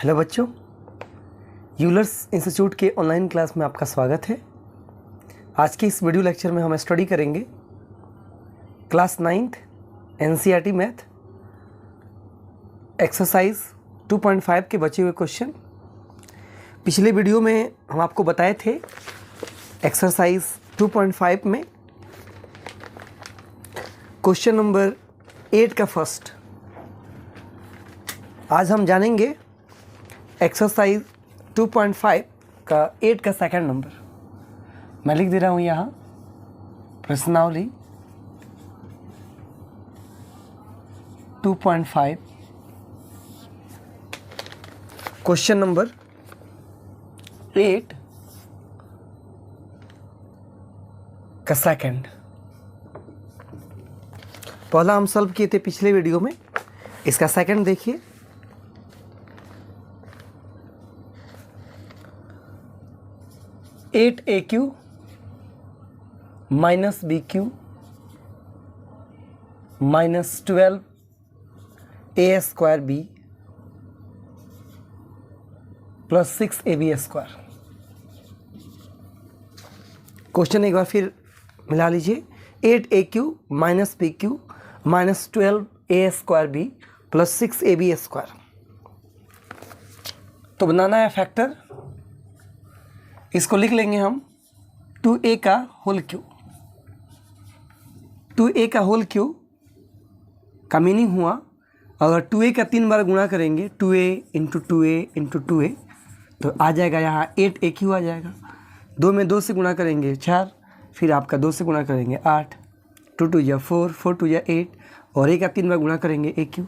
Hello बच्चों, Euler's institute के online class में आपका स्वागत है। आज के इस वीडियो लेक्चर में हम स्टडी करेंगे class 9th NCERT math exercise 2.5 के बचे हुए क्वेश्चन। पिछले वीडियो में हम आपको बताए थे एक्सरसाइज 2.5 में क्वेश्चन नंबर 8 का फर्स्ट। आज हम जानेंगे एक्सरसाइज 2.5 का 8 का सेकंड नंबर। मैं लिख दे रहा हूँ यहाँ प्रश्नावली 2.5 क्वेश्चन नंबर 8 का सेकंड। पहला हम सॉल्व किए थे पिछले वीडियो में, इसका सेकंड देखिए। Eight A cube minus B cube minus 12 A square B plus 6 A B square. Question एक बार फिर मिला लीजिए। 8 A cube minus B cube minus 12 A square B plus 6 A B square. तो बनाना है फैक्टर। इसको लिख लेंगे हम 2a का होल क्यू। 2a का होल क्यू का मीनिंग हुआ, अगर 2a का 3 बार गुणा करेंगे 2a into 2a into 2a तो आ जाएगा यहाँ 8a क्यू आ जाएगा। 2 में 2 से गुणा करेंगे 4, फिर आपका 2 से गुणा करेंगे 8, 2 2 या 4, 4 2 या 8 और a का 3 बार गुणा करेंगे a क्यू।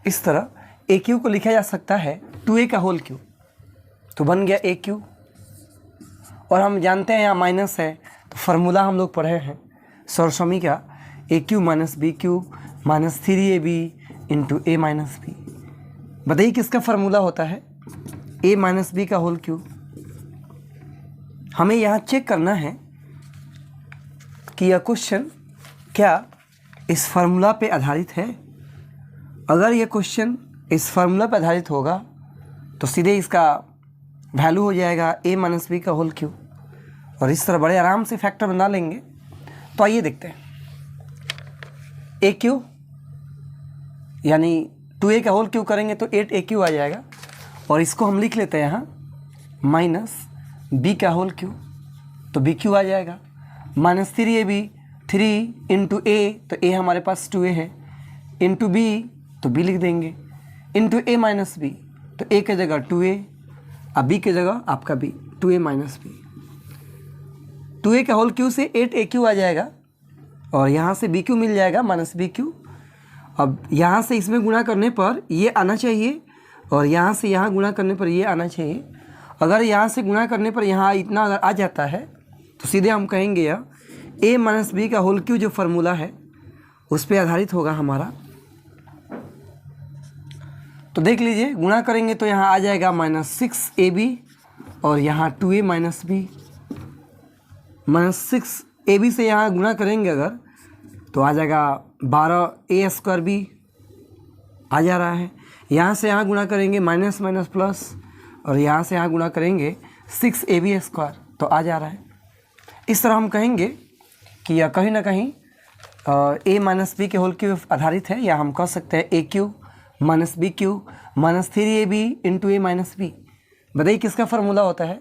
इस तरह a क्यू को लिखा जा सकता है 2a का होल क्यू, तो बन गया a क्यू। और हम जानते हैं यहाँ माइनस है, तो फार्मूला हम लोग पढ़े हैं सरसमी का, A cube minus B cube minus 3ab into A minus B. बताइए किसका फार्मूला होता है? ए माइनस बी का होल क्यू। हमें यहाँ चेक करना है कि यह क्वेश्चन क्या इस फार्मूला पे आधारित है। अगर यह क्वेश्चन इस फार्मूला पे आधारित होगा तो सीधे इसका वैल्यू हो जाएगा a माइनस बी का होल क्यू, और इस तरह बड़े आराम से फैक्टर बना लेंगे। तो आइए देखते हैं। ए क्यू यानी 2a का होल क्यू करेंगे तो 8a क्यू आ जाएगा, और इसको हम लिख लेते हैं यहाँ माइनस b का होल क्यू, तो b क्यू आ जाएगा। माइनस 3ab 3 इंटू a, तो a हमारे पास 2a है, इंटू b तो b लिख देंगे, इंटू a माइनस b, तो a की जगह 2a, अब b की जगह आपका b 2a minus b। 2a का होल क्यू से 8a क्यू आ जाएगा, और यहाँ से b क्यू मिल जाएगा माइनस b क्यू। अब यहाँ से इसमें गुणा करने पर ये आना चाहिए, और यहाँ से यहाँ गुणा करने पर ये आना चाहिए। अगर यहाँ से गुणा करने पर यहाँ इतना अगर आ जाता है तो सीधे हम कहेंगे यह a माइनस बी का होल क्यू जो फार्मूला है उस पर आधारित होगा हमारा। तो देख लीजिए, गुणा करेंगे तो यहाँ आ जाएगा माइनस 6ab, और यहाँ 2a minus B. Minus 6ab से यहाँ गुणा करेंगे अगर तो आ जाएगा 12a स्क्वायर बी आ जा रहा है। यहाँ से यहाँ गुणा करेंगे माइनस माइनस प्लस, और यहाँ से यहाँ गुणा करेंगे 6ab स्क्वायर, तो आ जा रहा है। इस तरह हम कहेंगे कि यह कहीं ना कहीं a माइनस बी के होल क्यू आधारित है, या हम कह सकते हैं a cube minus B cube minus 3ab into A minus B. बताइए किसका फार्मूला होता है?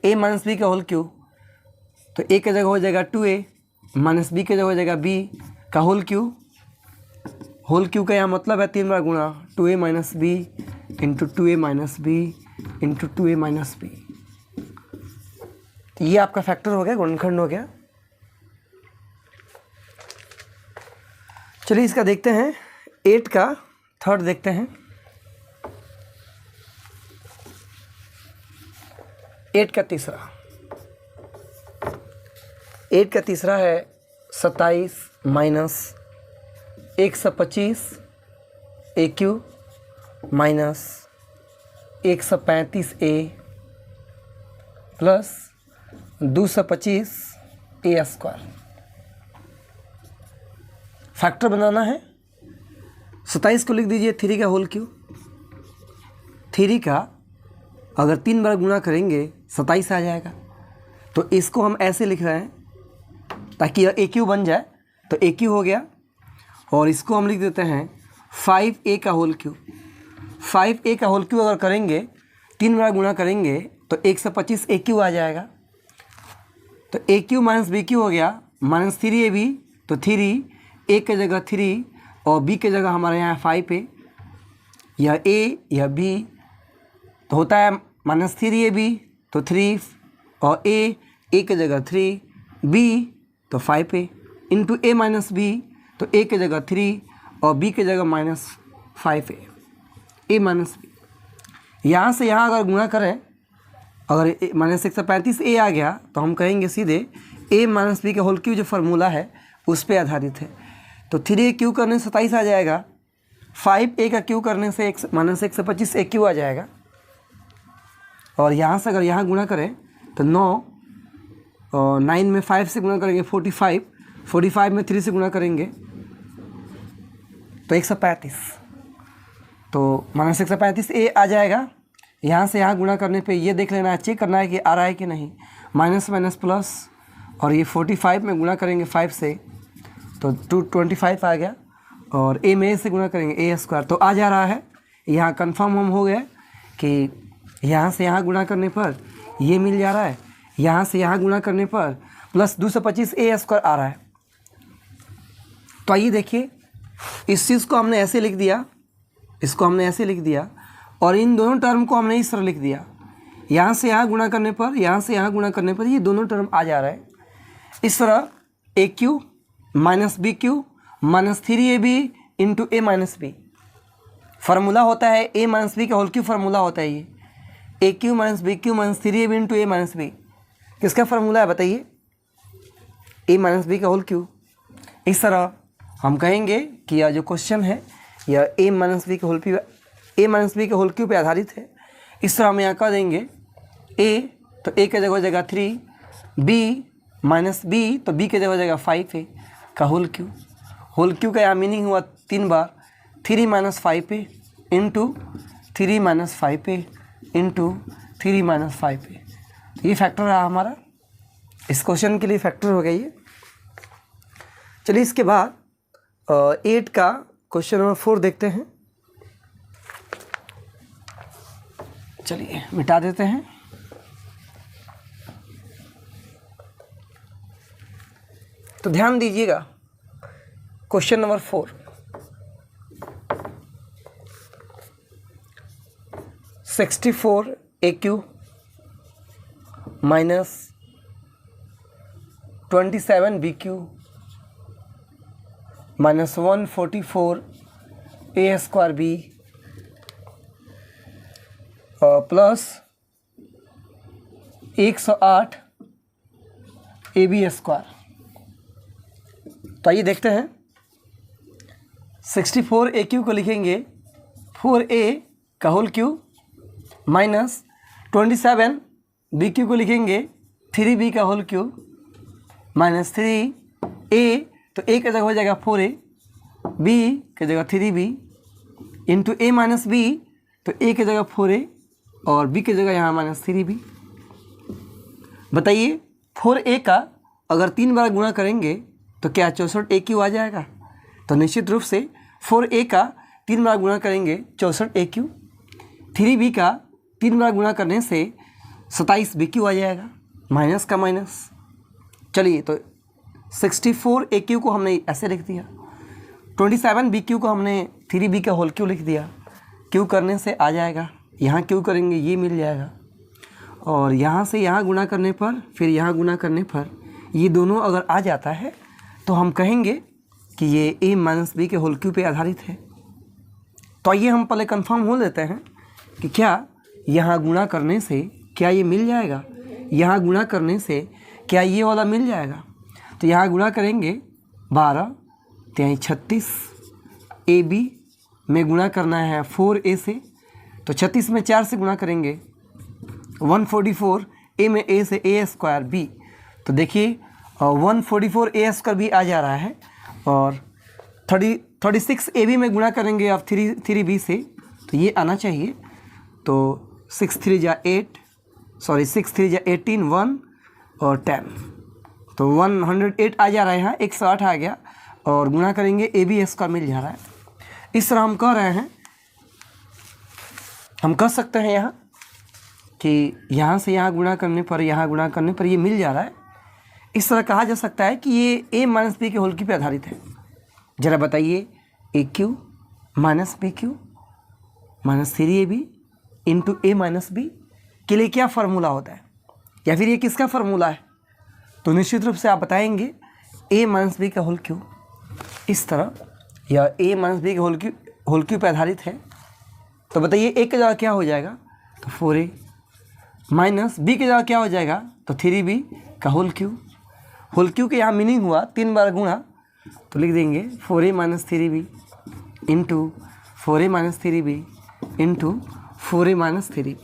a माइनस बी का होल क्यू, तो a की जगह हो जाएगा 2a माइनस बी की जगह हो जाएगा b का होल क्यू। होल क्यू का यहाँ मतलब है 3 बार गुणा 2a minus b into 2a minus b into 2a minus b. तो ये आपका फैक्टर हो गया, गुणनखंड हो गया। चलिए इसका देखते हैं, 8 का थर्ड देखते हैं। 8 का तीसरा। 8 का तीसरा है 27 माइनस 125 ए क्यू माइनस 135 ए प्लस 225 ए स्क्वायर। फैक्टर बनाना है। 27 को लिख दीजिए 3 का होल क्यू, 3 का अगर 3 बार गुणा करेंगे 27 आ जाएगा। तो इसको हम ऐसे लिख रहे हैं ताकि यह ए क्यू बन जाए, तो ए क्यू हो गया। और इसको हम लिख देते हैं 5a का होल क्यू। 5a का होल क्यू अगर करेंगे 3 बार गुणा करेंगे तो 125 ए क्यू आ जाएगा। तो ए क्यू माइनस बी क्यू हो गया -3ab, तो 3 ए की जगह 3 और बी की जगह हमारे यहाँ 5 है, यह ए यह बी, तो होता है -3ab तो 3 और ए की जगह 3, बी तो 5 है इंटू ए माइनस बी, तो ए की जगह 3 और बी की जगह -5 है, ए माइनस बी। यहाँ से यहाँ अगर गुणा करें, अगर -135 ए आ गया तो हम कहेंगे सीधे ए माइनस बी का होल क्यू जो फार्मूला है उस पर आधारित है। तो 3a क्यू करने से 27 आ जाएगा, 5a का क्यू करने से -125 ए क्यू आ जाएगा। और यहाँ से अगर यहाँ गुणा करें तो 9 और 9 में 5 से गुणा करेंगे 45, 45 में 3 से गुणा करेंगे तो 135, तो -135 ए आ जाएगा। यहाँ से यहाँ गुणा करने पे ये देख लेना है, चेक करना है कि आ रहा है कि नहीं, माइनस माइनस प्लस, और ये 45 में गुणा करेंगे 5 से तो 225 आ गया, और ए में ए से गुणा करेंगे ए स्क्वायर, तो आ जा रहा है। यहाँ कंफर्म हम हो गए कि यहाँ से यहाँ गुणा करने पर ये मिल जा रहा है, यहाँ से यहाँ गुणा करने पर प्लस 225 ए स्क्वायर आ रहा है। तो आइए देखिए, इस चीज़ को हमने ऐसे लिख दिया, इसको हमने ऐसे लिख दिया, और इन दोनों टर्म को हमने इस तरह लिख दिया। यहाँ से यहाँ गुणा करने पर, यहाँ से यहाँ गुणा करने पर ये दोनों टर्म आ जा रहा है। इस तरह A cube minus B cube minus 3ab into A minus B formula होता है, ए माइनस बी का होल क्यू फार्मूला होता है। ये A cube minus B cube minus 3ab into A minus B किसका फार्मूला है बताइए? ए माइनस बी का होल क्यू। इस तरह हम कहेंगे कि यह जो क्वेश्चन है यह ए माइनस बी के होल क्यू, ए माइनस बी के होल क्यू पे आधारित है। इस तरह हम यहाँ कह देंगे ए, तो ए के जगह हो जाएगा 3, बी माइनस बी, तो बी के जगह हो जाएगा 5 है का होल क्यू। होल क्यू का यहाँ मीनिंग हुआ 3 बार 3 माइनस 5 पे इंटू 3 माइनस 5 पे इंटू 3 माइनस 5 पे। ये फैक्टर रहा हमारा, इस क्वेश्चन के लिए फैक्टर हो गया ये। चलिए इसके बाद 8 का क्वेश्चन नंबर 4 देखते हैं। चलिए मिटा देते हैं। तो ध्यान दीजिएगा, question number 4, 64 a cube minus 27 b cube minus 144 a square B plus 108 a B square. तो आइए देखते हैं। 64 ए क्यू को लिखेंगे 4a का whole cube minus 27 b cube को लिखेंगे 3b का होल क्यू माइनस 3a, तो a की जगह हो जाएगा 4a, b की जगह 3b into a minus b, तो a की जगह 4a और b की जगह यहाँ माइनस 3b। बताइए 4a का अगर 3 बार गुणा करेंगे तो क्या 64 ए क्यू आ जाएगा? तो निश्चित रूप से 4a का 3 बार गुणा करेंगे 64 ए क्यू, 3b का 3 बार गुणा करने से 27 बी क्यू आ जाएगा, माइनस का माइनस। चलिए तो 64 ए क्यू को हमने ऐसे लिख दिया, 27 बी क्यू को हमने 3b का होल क्यू लिख दिया, क्यू करने से आ जाएगा, यहाँ क्यू करेंगे ये मिल जाएगा, और यहाँ से यहाँ गुणा करने पर फिर यहाँ गुणा करने पर ये दोनों अगर आ जाता है तो हम कहेंगे कि ये a माइनस बी के होल क्यू पे आधारित है। तो आइए हम पहले कंफर्म हो लेते हैं कि क्या यहाँ गुणा करने से क्या ये मिल जाएगा, यहाँ गुणा करने से क्या ये वाला मिल जाएगा। तो यहाँ गुणा करेंगे 12 × 36, ए बी में गुणा करना है 4a से, तो 36 में 4 से गुणा करेंगे 144, ए में a से a स्क्वायर b, तो देखिए 144 ए स्क्वायर बी आ जा रहा है, और 36 ए बी में गुणा करेंगे आप 3b से, तो ये आना चाहिए। तो 6 3 जा 8, सॉरी 6 3 जा 18, 1 और 10, तो 108 आ जा रहा है यहाँ, 108 आ गया और गुणा करेंगे AB स्क्वायर मिल जा रहा है। इस तरह हम कह रहे हैं, हम कह सकते हैं यहाँ कि यहाँ से यहाँ गुणा करने पर, यहाँ गुणा करने पर ये मिल जा रहा है। इस तरह कहा जा सकता है कि ये A माइनस बी के होल क्यूब पे आधारित है। ज़रा बताइए, AQ minus BQ minus 3AB into A minus B के लिए क्या फार्मूला होता है, या फिर ये किसका फार्मूला है? तो निश्चित रूप से आप बताएंगे A माइनस बी का होल क्यूब। इस तरह यह A माइनस बी के होल क्यूब पे आधारित है। तो बताइए A की जगह क्या हो जाएगा, तो 4A माइनस B की जगह क्या हो जाएगा, तो 3B का होल क्यूब। होल क्यूब के यहाँ मीनिंग हुआ 3 बार गुणा, तो लिख देंगे 4A minus 3B into 4A minus 3B into 4A minus 3B।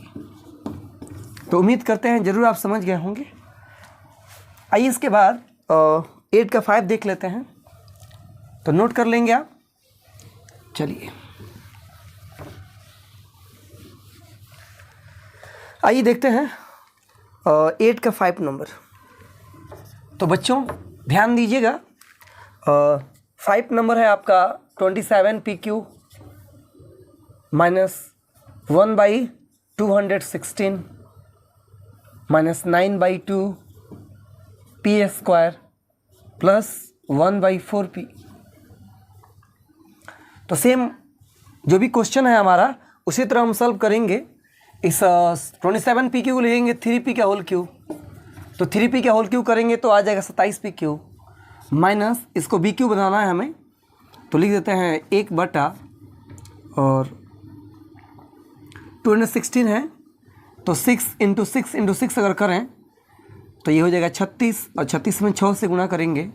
तो उम्मीद करते हैं ज़रूर आप समझ गए होंगे। आइए इसके बाद 8 का 5 देख लेते हैं, तो नोट कर लेंगे आप। चलिए आइए देखते हैं 8 का 5 नंबर। तो बच्चों ध्यान दीजिएगा, 5 नंबर है आपका 27PQ minus 1/216 minus 9/2 P square plus 1/4P। तो सेम जो भी क्वेश्चन है हमारा उसी तरह हम सॉल्व करेंगे। इस 27PQ को लिखेंगे 3P का होल क्यूब, तो 3P का होल क्यूब करेंगे तो आ जाएगा 27PQ माइनस इसको BQ बनाना है हमें, तो लिख देते हैं 1 बटा और 216 है, तो 6 इंटू 6 अगर करें तो ये हो जाएगा 36, और 36 में 6 से गुणा करेंगे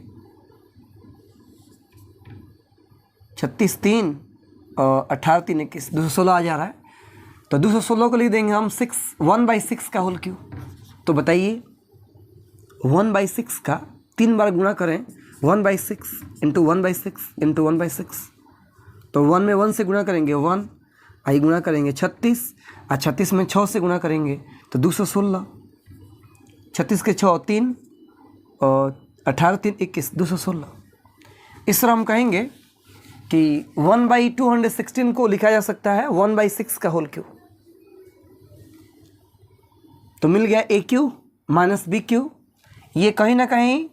36 3 और 18 3 21, 216 आ जा रहा है। तो 216 को लिख देंगे हम 1/6 का होल क्यूब। तो बताइए 1/6 का 3 बार गुणा करें, 1/6 इंटू 1/6 इंटू 1/6, तो 1 में 1 से गुणा करेंगे 1, आई गुणा करेंगे 36, और 36 में 6 से गुणा करेंगे तो 216, 36 के 6 3 और 18 3 21, 216। इस तरह हम कहेंगे कि 1/216 को लिखा जा सकता है 1/6 का होल क्यूब। तो मिल गया AQ माइनस BQ, ये कहीं ना कहीं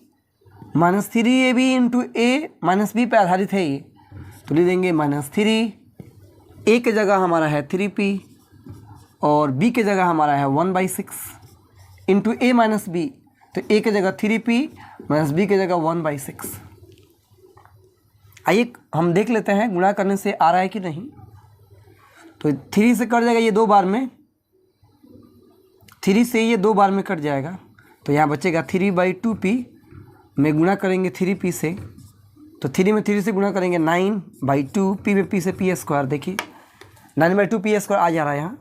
minus 3AB into A minus B पे आधारित है ये, तो लिख देंगे माइनस 3, A की जगह हमारा है 3P और B की जगह हमारा है 1/6 इंटू A माइनस B, तो A की जगह 3P माइनस B की जगह 1/6। आइए हम देख लेते हैं गुणा करने से आ रहा है कि नहीं। तो 3 से कट जाएगा ये 2 बार में, 3 से ये 2 बार में कट जाएगा, तो यहाँ बचेगा 3/2P में गुणा करेंगे 3P से, तो 3 में 3 से गुणा करेंगे 9/2, P में P से P स्क्वायर, देखिए 9/2 P स्क्वायर आ जा रहा है यहाँ।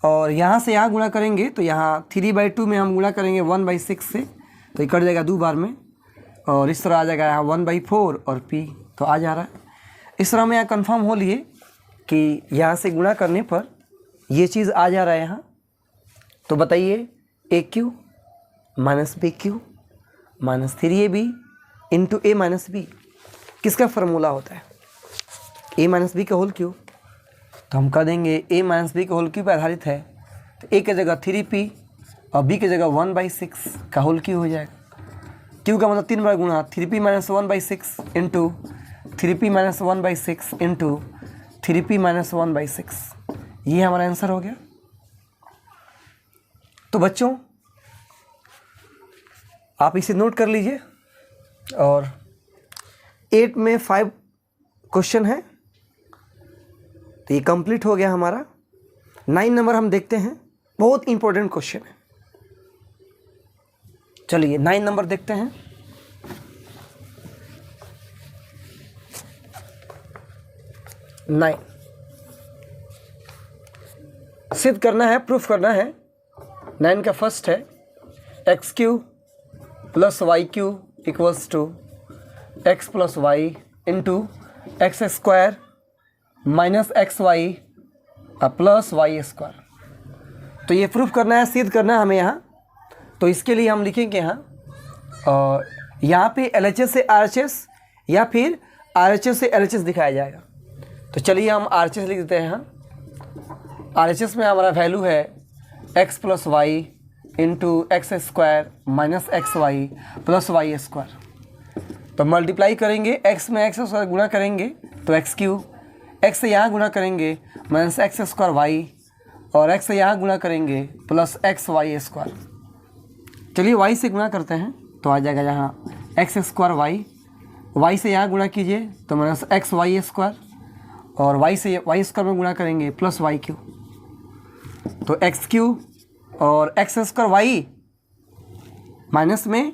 और यहाँ से यहाँ गुणा करेंगे तो यहाँ 3/2 में हम गुणा करेंगे 1/6 से, तो ये कट जाएगा 2 बार में, और इस तरह आ जाएगा यहाँ 1/4 और P, तो आ जा रहा है। इस तरह में यहाँ कन्फर्म हो लिए कि यहाँ से गुणा करने पर ये चीज़ आ जा रहा है यहाँ। तो बताइए AQ minus BQ minus 3AB into A minus B किसका फार्मूला होता है? A माइनस B का होल क्यूब। तो हम कह देंगे A माइनस B का होल क्यूब पर आधारित है, तो A की जगह 3P और B की जगह 1/6 का होल क्यूब हो जाएगा। क्यू का मतलब 3 बार गुणा, 3P minus 1/6 into 3P minus 1/6 into 3P minus 1/6, ये हमारा आंसर हो गया। तो बच्चों आप इसे नोट कर लीजिए, और 8 में 5 क्वेश्चन है, तो ये कंप्लीट हो गया हमारा। 9 नंबर हम देखते हैं, बहुत इंपॉर्टेंट क्वेश्चन है। चलिए 9 नंबर देखते हैं। नाइन सिद्ध करना है, प्रूफ करना है। 9 का फर्स्ट है x³ plus y³ equals to x plus y into x² minus xy plus Y square. तो ये प्रूफ करना है, सिद्ध करना है हमें यहाँ। तो इसके लिए हम लिखेंगे यहाँ पे LHS से RHS या फिर RHS से LHS दिखाया जाएगा। तो चलिए हम RHS लिख देते हैं यहाँ। RHS में हमारा वैल्यू है x plus y into x square minus x y plus Y square. तो मल्टीप्लाई करेंगे, x में एक्स स्क्वायर गुणा करेंगे तो एक्स क्यूब, x से यहाँ गुणा करेंगे माइनस एक्स स्क्वायर वाई, और x से यहाँ गुणा करेंगे प्लस एक्स वाई स्क्वायर। चलिए y से गुणा करते हैं तो आ जाएगा यहाँ एक्स स्क्वायर वाई, y से यहाँ गुणा कीजिए तो माइनस एक्स वाई स्क्वायर, और y से वाई स्क्वायर में गुणा करेंगे प्लस वाई क्यूब। तो एक्स क्यूब और एक्स स्क्वायर वाई माइनस में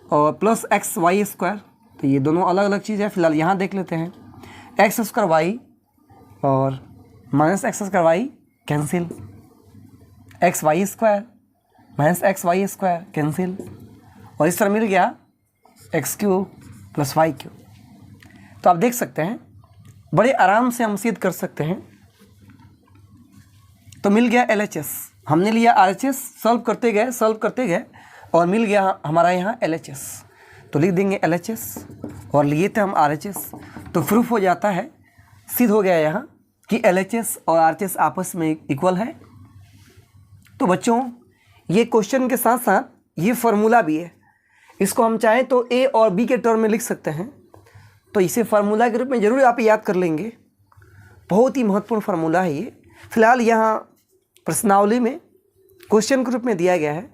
और प्लस एक्स वाई स्क्वायर, तो ये दोनों अलग अलग चीज़ है। फिलहाल यहाँ देख लेते हैं, एक्स स्क्वायर वाई और minus x square y cancel, x y square minus x y square cancel, और इस तरह मिल गया x cube plus y cube. तो आप देख सकते हैं बड़े आराम से हम सिद्ध कर सकते हैं। तो मिल गया LHS, हमने लिया RHS, सॉल्व करते गए और मिल गया हमारा यहाँ LHS। तो लिख देंगे LHS और लिए थे हम RHS। तो प्रूफ हो जाता है, सिद्ध हो गया यहाँ कि LHS और RHS आपस में इक्वल है। तो बच्चों ये क्वेश्चन के साथ साथ ये फार्मूला भी है, इसको हम चाहें तो A और B के टर्म में लिख सकते हैं। तो इसे फार्मूला के रूप में ज़रूर आप याद कर लेंगे, बहुत ही महत्वपूर्ण फार्मूला है ये। फिलहाल यहाँ प्रश्नावली में क्वेश्चन के रूप में दिया गया है,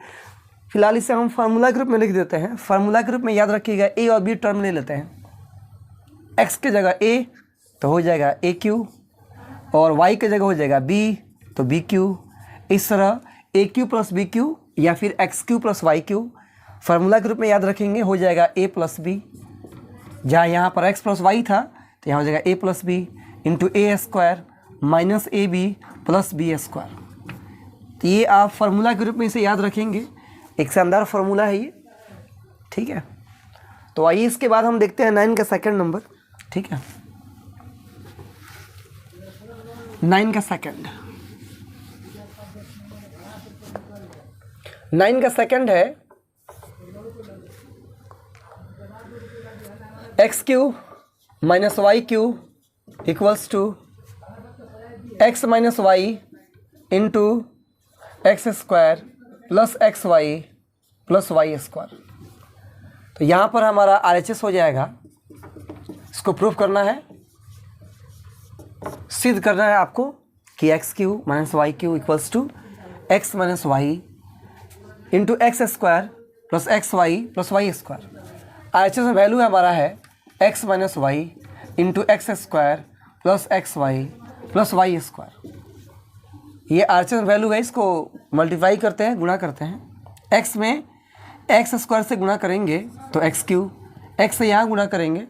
फिलहाल इसे हम फार्मूला के रूप में लिख देते हैं। फार्मूला के रूप में याद रखिएगा, A और B टर्म ले लेते हैं। x के जगह A तो हो जाएगा a क्यू, और y के जगह हो जाएगा b तो b क्यू। इस तरह a cube plus b cube या फिर x cube plus Y cube formula के रूप में याद रखेंगे, हो जाएगा a प्लस बी। जहाँ यहाँ पर x प्लस वाई था तो यहाँ हो जाएगा a plus b into A square minus A b plus B square. तो ये आप फार्मूला के रूप में इसे याद रखेंगे, एक शानदार फार्मूला है ये, ठीक है। तो आइए इसके बाद हम देखते हैं 9 का सेकंड नंबर, ठीक है। 9 का सेकंड है x cube minus y cube equals to x minus y into x square plus x y plus Y square. तो यहाँ पर हमारा RHS हो जाएगा, इसको प्रूफ करना है, सिद्ध करना है आपको कि x cube minus y cube equals to x minus y into x square plus x y plus Y square. RHS में वैल्यू हमारा है x minus y into x square plus x y plus Y square. ये RHS में value है, इसको multiply करते हैं, गुणा करते हैं। x में एक्स स्क्वायर से गुणा करेंगे तो एक्स क्यू, एक्स से यहाँ गुणा करेंगे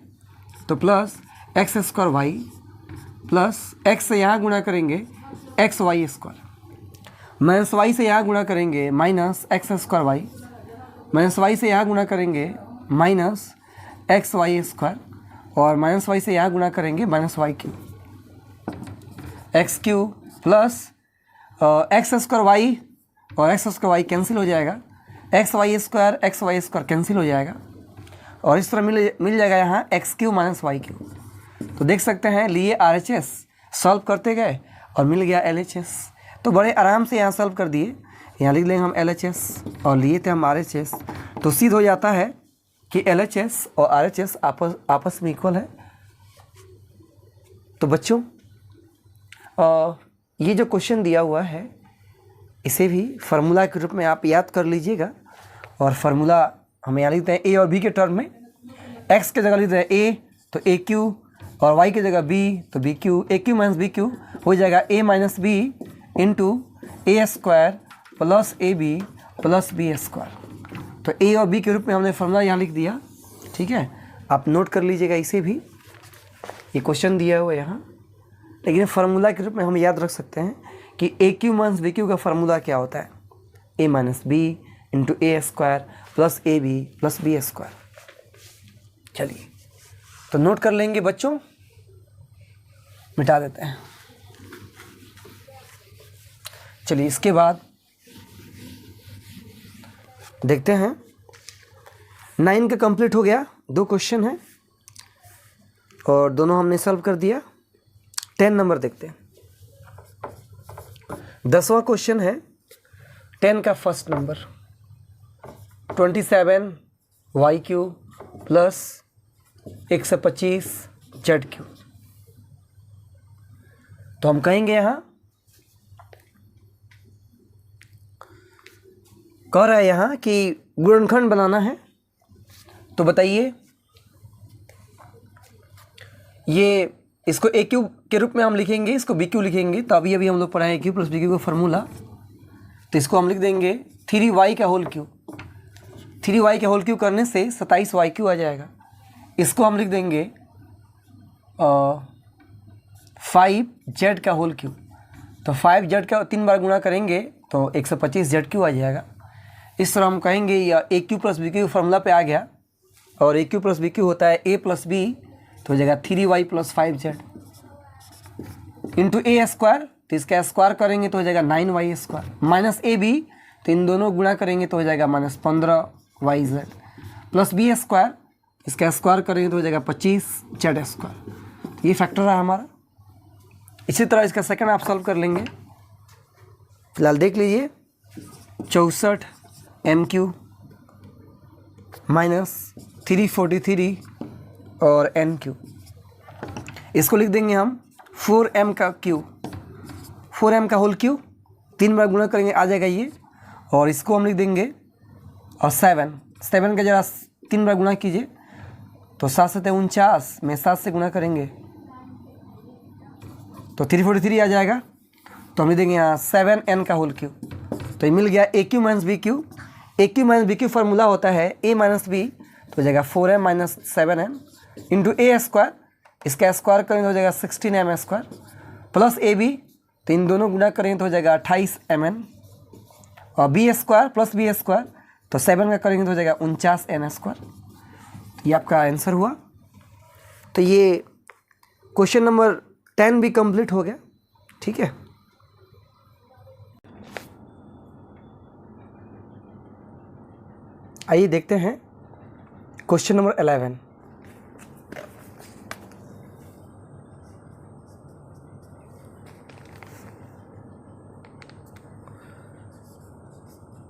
तो plus x square y, plus x से यहाँ गुणा करेंगे x y square, minus y से यहाँ गुणा करेंगे minus x square y, minus y से यहाँ गुणा करेंगे माइनस एक्स वाई स्क्वायर, और माइनस वाई से यहाँ गुणा करेंगे minus y cube, x cube plus x square y और एक्स स्क्वायर वाई कैंसिल हो जाएगा, एक्स वाई स्क्वायर कैंसिल हो जाएगा, और इस तरह मिल जाएगा यहाँ x cube minus y cube. तो देख सकते हैं लिए RHS, सॉल्व करते गए और मिल गया LHS। तो बड़े आराम से यहाँ सॉल्व कर दिए, यहाँ लिख लेंगे हम LHS और लिए थे हम RHS। तो सिद्ध हो जाता है कि LHS और RHS आपस में इक्वल है। तो बच्चों ये जो क्वेश्चन दिया हुआ है इसे भी फार्मूला के रूप में आप याद कर लीजिएगा, और फार्मूला हम यहाँ लिखते हैं A और B के टर्म में। x के जगह लिखते हैं A तो a क्यू, और y की जगह b तो b cube, a cube minus B cube हो जाएगा a minus b into A square plus a b plus B square. तो a और b के रूप में हमने फार्मूला यहाँ लिख दिया, ठीक है। आप नोट कर लीजिएगा इसे भी, ये क्वेश्चन दिया हुआ है यहाँ, लेकिन फार्मूला के रूप में हम याद रख सकते हैं कि ए क्यू माइनस बी क्यू का फार्मूला क्या होता है, a minus b into A square plus a b plus B square. चलिए तो नोट कर लेंगे बच्चों, मिटा देते हैं। चलिए इसके बाद देखते हैं 9 का कंप्लीट हो गया, 2 क्वेश्चन है और दोनों हमने सॉल्व कर दिया। 10 नंबर देखते हैं। 10वां क्वेश्चन है 10 का first number 27y³ plus 125z³। तो हम कहेंगे यहाँ कह रहा है यहाँ कि गुणनखंड बनाना है। तो बताइए ये इसको a³ के रूप में हम लिखेंगे, इसको b³ लिखेंगे। तो अभी हम लोग पढ़ाएं a³ प्लस b³ का फॉर्मूला। तो इसको हम लिख देंगे 3y का होल क्यूब। 3y का होल क्यूब करने से 27y³ आ जाएगा। इसको हम लिख देंगे 5z का होल क्यूब। तो 5z का 3 बार गुणा करेंगे तो 125z³ आ जाएगा। इस तरह हम कहेंगे या a³ प्लस b³ फॉर्मूला पे आ गया और a³ प्लस b³ होता है a प्लस b, तो हो जाएगा 3y plus 5z into a square. तो इसका स्क्वायर करेंगे तो हो जाएगा 9y स्क्वायर माइनस ए बी। तो इन दोनों गुणा करेंगे तो हो जाएगा minus 15yz plus b square. इसका स्क्वायर करेंगे तो हो जाएगा 25z स्क्वायर। ये फैक्टर है हमारा। इसी तरह इसका सेकंड आप सॉल्व कर लेंगे। फिलहाल देख लीजिए 64m³ माइनस 343 और n³। इसको लिख देंगे हम 4m का क्यूब, 4m का होल क्यूब। 3 बार गुणा करेंगे आ जाएगा ये। और इसको हम लिख देंगे और 7 का जरा 3 बार गुणा कीजिए तो 7 से 49 में 7 से गुणा करेंगे तो 343 आ जाएगा। तो हम लिख देंगे यहाँ 7n का होल क्यूब। तो ये मिल गया a³ minus b³। a³ minus b³ formula होता है a माइनस b, तो हो जाएगा 4m minus 7n into a square. इसका स्क्वायर करेंगे तो हो जाएगा 16m स्क्वायर प्लस ab। तो इन दोनों गुणा करेंगे तो हो जाएगा 28mn और b square plus b square. तो 7 का करेंगे तो हो जाएगा 49n स्क्वायर। ये आपका आंसर हुआ। तो ये क्वेश्चन नंबर 10 भी कंप्लीट हो गया। ठीक है, आइए देखते हैं question number 11।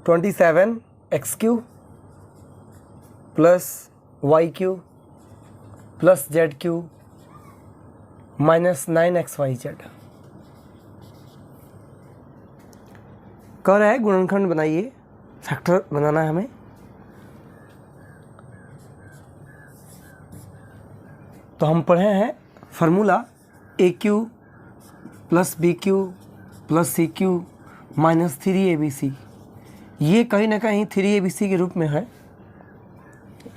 (27x³ plus y³ plus z³ minus 9xyz। कह रहा है गुणनखंड बनाइए, फैक्टर बनाना है हमें। तो हम पढ़े हैं formula a³ plus b³ plus c³ minus 3abc। ये कहीं ना कहीं 3abc के रूप में है।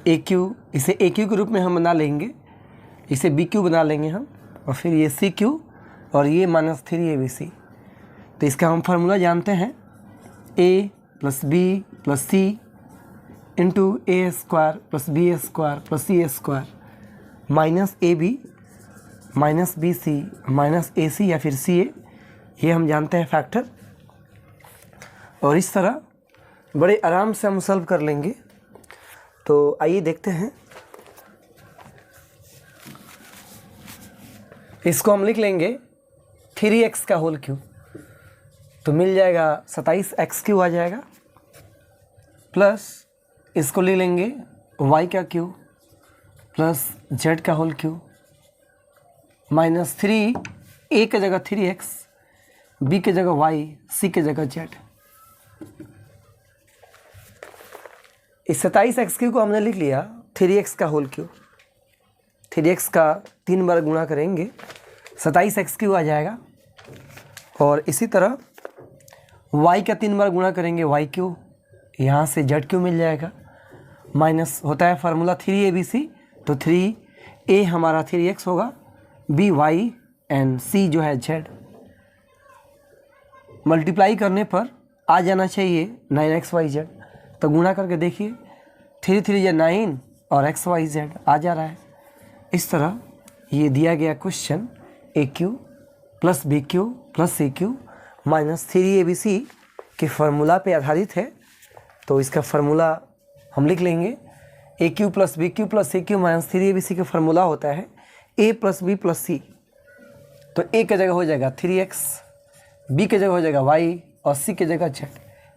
a³ इसे a³ के रूप में हम बना लेंगे, इसे b³ बना लेंगे हम, और फिर ये c³ और ये माइनस 3abc। तो इसका हम फार्मूला जानते हैं a plus b plus c into a square plus b square plus c square minus ab minus bc minus ac या फिर ca। ये हम जानते हैं फैक्टर। और इस तरह बड़े आराम से हम सॉल्व कर लेंगे। तो आइए देखते हैं। इसको हम लिख लेंगे 3x का होल क्यूब। तो मिल जाएगा 27x³ आ जाएगा प्लस इसको ले लेंगे y का क्यूब प्लस z का होल क्यूब माइनस 3 a की जगह 3x, b की जगह y, c की जगह z। इस 27x³ को हमने लिख लिया 3x का होल क्यूब। 3x का 3 बार गुणा करेंगे 27x³ आ जाएगा। और इसी तरह y का 3 बार गुणा करेंगे y³, यहाँ से z³ मिल जाएगा। माइनस होता है फार्मूला 3abc, तो 3a हमारा 3x होगा, b y एंड c जो है z। मल्टीप्लाई करने पर आ जाना चाहिए 9xyz। तो गुणा करके देखिए 3 3 या 9 और xyz आ जा रहा है। इस तरह ये दिया गया question a³ plus b³ plus c³ minus 3ABC के फार्मूला पे आधारित है। तो इसका फार्मूला हम लिख लेंगे, A cube plus B cube plus C cube minus 3ABC का फार्मूला होता है A plus B plus C. तो ए की जगह हो जाएगा 3x, बी की जगह हो जाएगा y और सी की जगह z।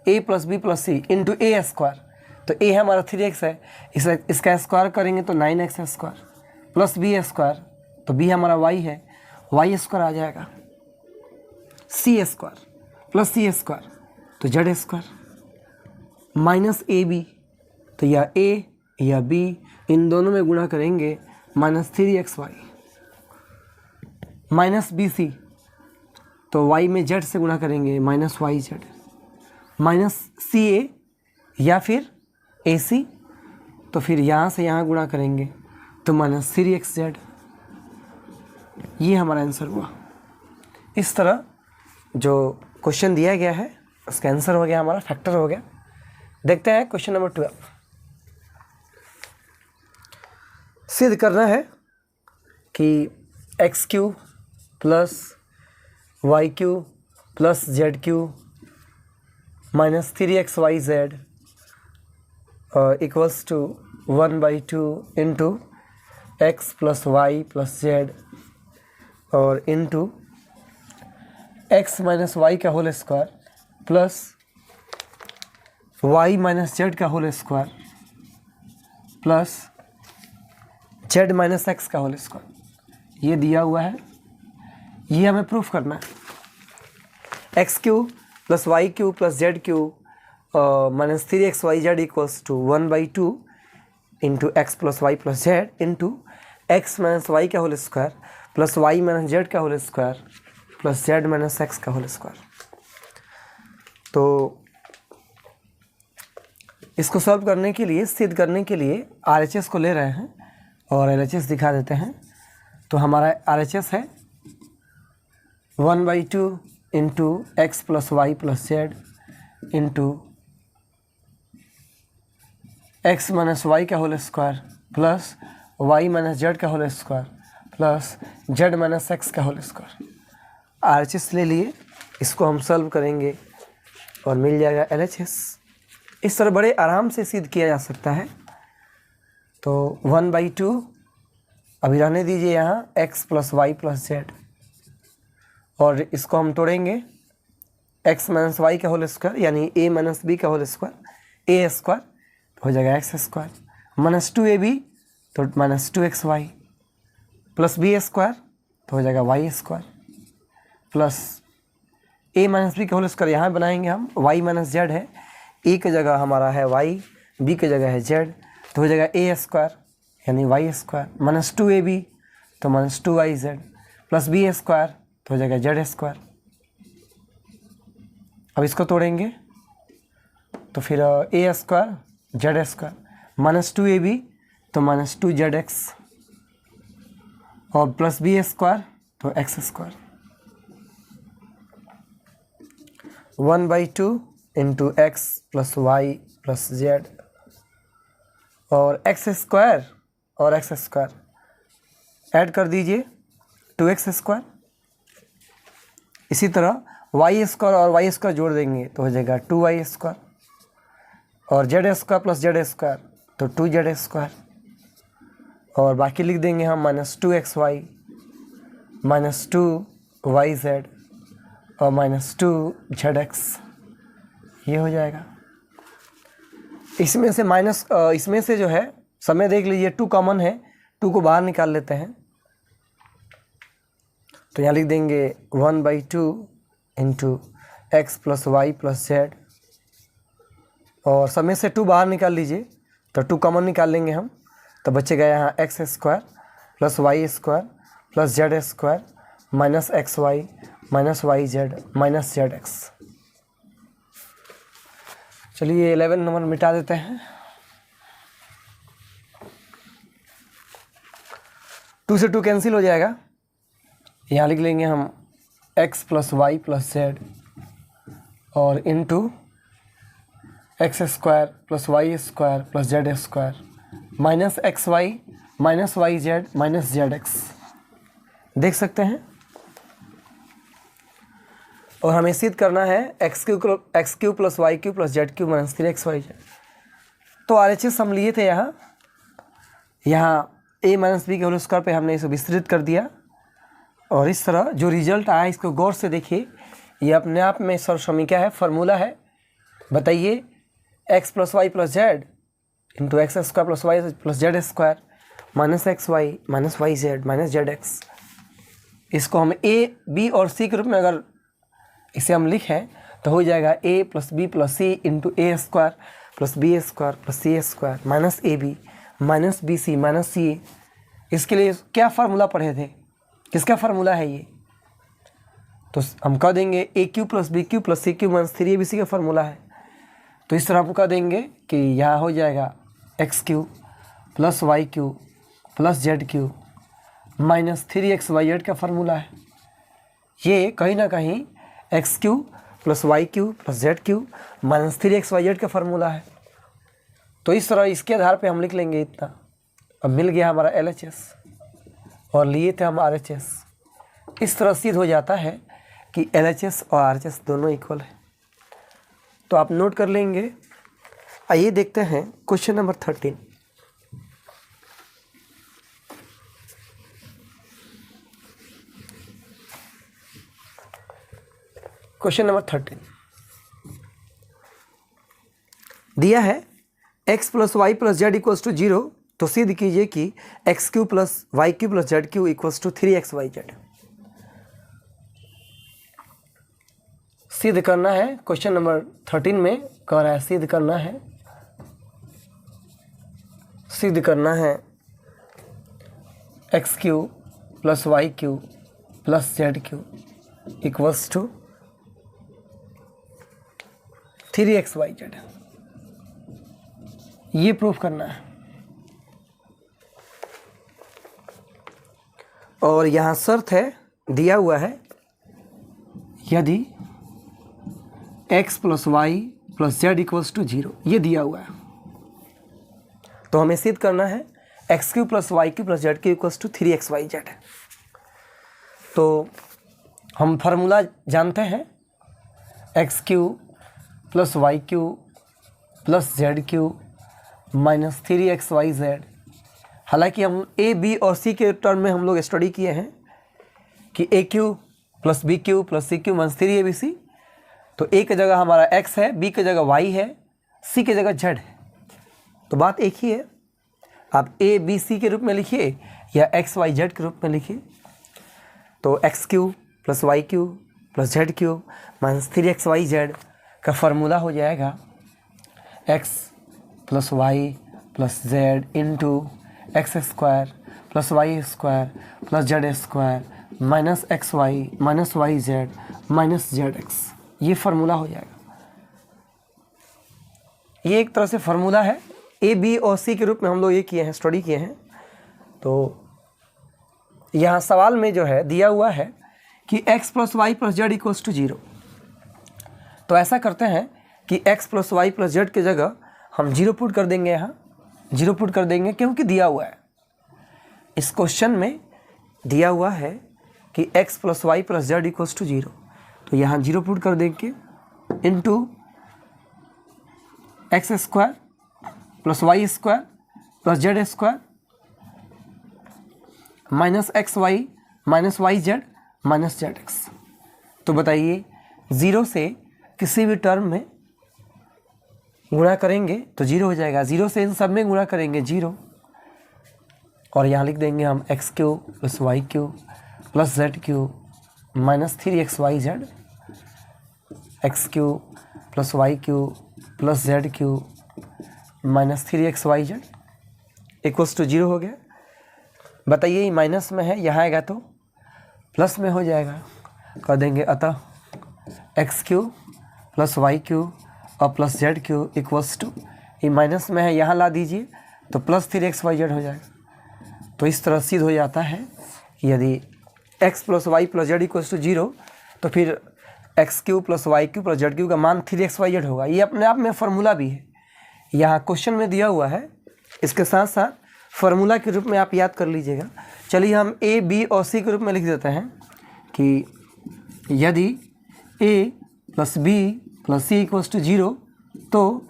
ए plus B plus C into ए स्क्वायर। तो ए हमारा 3x है, इसका स्क्वायर करेंगे तो 9x square plus B square, तो बी हमारा y है, y स्क्वायर आ जाएगा, सी स्क्वायर प्लस सी स्क्वायर तो z स्क्वायर माइनस ए बी। तो या a या b इन दोनों में गुणा करेंगे माइनस 3xy माइनस बी सी। तो y में z से गुणा करेंगे minus Y Z minus C ए या फिर ए सी। तो फिर यहाँ से यहाँ गुणा करेंगे तो माइनस 3xz। ये हमारा आंसर हुआ। इस तरह जो क्वेश्चन दिया गया है उसका आंसर हो गया हमारा, फैक्टर हो गया। देखते हैं क्वेश्चन नंबर 12। सिद्ध करना है कि x cube plus Y cube plus Z cube minus 3xyz equals to 1/2 into x plus Y plus Z और इंटू एक्स माइनस वाई का whole square plus Y minus Z का whole square plus Z minus X का whole square. ये दिया हुआ है, ये हमें प्रूफ करना है। X cube plus Y cube plus Z cube minus 3xyz equals to 1/2 into x plus Y plus Z into X minus Y का whole square plus Y minus Z का whole square plus Z minus X का whole square. तो इसको solve करने के लिए, सिद्ध करने के लिए RHS को ले रहे हैं और LHS दिखा देते हैं। तो हमारा RHS है 1/2 into x plus Y plus Z into X minus Y का whole square plus Y minus Z का whole square plus Z minus X का होल स्क्वायर। RHS ले लिए, इसको हम सॉल्व करेंगे और मिल जाएगा LHS। इस तरह बड़े आराम से सिद्ध किया जा सकता है। तो 1/2 अभी रहने दीजिए यहाँ x plus Y plus Z और इसको हम तोड़ेंगे एक्स माइनस वाई का होल स्क्वायर यानी ए माइनस बी का होल स्क्वायर, ए स्क्वायर हो जाएगा एक्स स्क्वायर माइनस 2ab तो minus 2xy plus B square तो हो जाएगा वाई स्क्वायर प्लस ए माइनस बी का होल स्क्वायर यहाँ बनाएंगे हम, वाई माइनस जेड है, ए की जगह हमारा है वाई, बी की जगह है जेड तो हो जाएगा ए स्क्वायर यानी वाई स्क्वायर माइनस 2ab तो minus 2yz plus B square तो हो जाएगा जेड स्क्वायर। अब इसको तोड़ेंगे तो फिर A square Z square minus 2ab तो माइनस 2zx और प्लस बी स्क्वायर तो X square 1/2 into x plus Y plus Z और एक्स स्क्वायर और एक्स स्क्वायर ऐड कर दीजिए 2x स्क्वायर। इसी तरह वाई स्क्वायर और वाई स्क्वायर जोड़ देंगे तो हो जाएगा 2y स्क्वायर और Z square plus Z square तो 2z स्क्वायर और बाकी लिख देंगे हम माइनस 2xy माइनस 2yz और माइनस 2zx। ये हो जाएगा। इसमें से माइनस इसमें से जो है समय देख लीजिए 2 कॉमन है, 2 को बाहर निकाल लेते हैं तो यहाँ लिख देंगे 1/2 into x plus Y plus Z और समय से 2 बाहर निकाल लीजिए तो 2 कॉमन निकाल लेंगे हम तो बचेगा यहाँ x square plus Y square plus Z square minus x Y minus Y Z minus Z x. चलिए 11 नंबर मिटा देते हैं। 2 से 2 कैंसिल हो जाएगा। यहाँ लिख लेंगे हम x plus Y plus Z और into x square plus Y square plus Z square minus x Y minus Y Z minus Z X. देख सकते हैं और हमें सिद्ध करना है x cube plus Y cube plus Z cube minus 3xyz। तो RHS हम लिए थे यहाँ a माइनस बी के होल स्क्वायर पे हमने इसे विस्तृत कर दिया, और इस तरह जो रिजल्ट आया इसको गौर से देखिए। ये अपने आप में समीकरण है, फार्मूला है। बताइए x plus Y plus Z into x square plus Y plus Z square minus x Y minus Y Z minus Z x. इसको हम a b और c के रूप में अगर इसे हम लिखें तो हो जाएगा a plus B plus C into A square plus B square plus C square minus A B minus B C minus C A. इसके लिए क्या फार्मूला पढ़े थे, किसका फार्मूला है ये? तो हम कह देंगे A cube plus B cube plus C cube minus 3abc का फार्मूला है। तो इस तरह हम कह देंगे कि यहाँ हो जाएगा x cube plus Y cube plus Z cube minus 3xyz का फार्मूला है। ये कहीं ना कहीं x cube plus Y cube plus Z cube minus 3xyz का फार्मूला है। तो इस तरह इसके आधार पे हम लिख लेंगे इतना। अब मिल गया हमारा LHS और लिए थे हम RHS। इस तरह सिद्ध हो जाता है कि LHS और RHS दोनों इक्वल है। तो आप नोट कर लेंगे। आइए देखते हैं क्वेश्चन नंबर 13। क्वेश्चन नंबर 13 दिया है x plus Y plus z equals to 0। तो सिद्ध कीजिए कि x cube plus Y cube plus Z cube equals to 3xyz। सिद्ध करना है। क्वेश्चन नंबर 13 में कह रहा है सिद्ध करना है x cube plus Y cube plus Z cube equals to 3xyz। ये प्रूफ करना है। और यहाँ शर्त है, दिया हुआ है यदि x plus Y plus z equals to 0, ये दिया हुआ है। तो हमें सिद्ध करना है x cube plus Y cube plus Z cube equals to 3xyz। तो हम फार्मूला जानते हैं x cube plus Y cube plus Z cube minus 3xyz। हालांकि हम ए बी और सी के टर्म में हम लोग स्टडी किए हैं कि ए cube plus B cube plus C cube minus 3abc। तो ए की जगह हमारा x है, बी की जगह y है, सी की जगह z है। तो बात एक ही है। आप ए बी सी के रूप में लिखिए या एक्स वाई जेड के रूप में लिखिए। तो x cube plus Y cube plus Z cube minus 3xyz का फार्मूला हो जाएगा x plus Y plus Z into x square plus Y square plus Z square minus x Y minus Y Z minus Z x. ये formula हो जाएगा। ये एक तरह से फार्मूला है। ए बी और सी के रूप में हम लोग ये किए हैं, स्टडी किए हैं। तो यहाँ सवाल में जो है दिया हुआ है कि x plus Y plus z equals to 0। तो ऐसा करते हैं कि x plus Y plus z की जगह हम 0 पुट कर देंगे। यहाँ 0 पुट कर देंगे क्योंकि दिया हुआ है, इस क्वेश्चन में दिया हुआ है कि x plus Y plus z equals to 0। तो यहाँ 0 पुट कर देंगे into x square plus Y square plus Z square minus x Y minus Y Z minus Z x. तो बताइए 0 से किसी भी टर्म में गुणा करेंगे तो 0 हो जाएगा। 0 से इन सब में गुणा करेंगे 0, और यहाँ लिख देंगे हम x cube plus Y cube plus Z cube minus 3xyz। X cube plus Y cube plus Z cube minus 3xyz equals to 0 हो गया। बताइए ये माइनस में है, यहाँ आएगा तो प्लस में हो जाएगा। कह देंगे अतः X cube plus Y cube और plus Z cube equals to, ये माइनस में है यहाँ ला दीजिए तो प्लस 3xyz हो जाएगा। तो इस तरह सिद्ध हो जाता है कि यदि x plus Y plus z equals to 0 तो फिर x cube plus Y cube plus Z cube का मान 3xyz होगा। ये अपने आप में फार्मूला भी है, यहाँ क्वेश्चन में दिया हुआ है। इसके साथ साथ फार्मूला के रूप में आप याद कर लीजिएगा। चलिए हम ए बी और सी के रूप में लिख देते हैं कि यदि A plus B plus C equals to 0, तो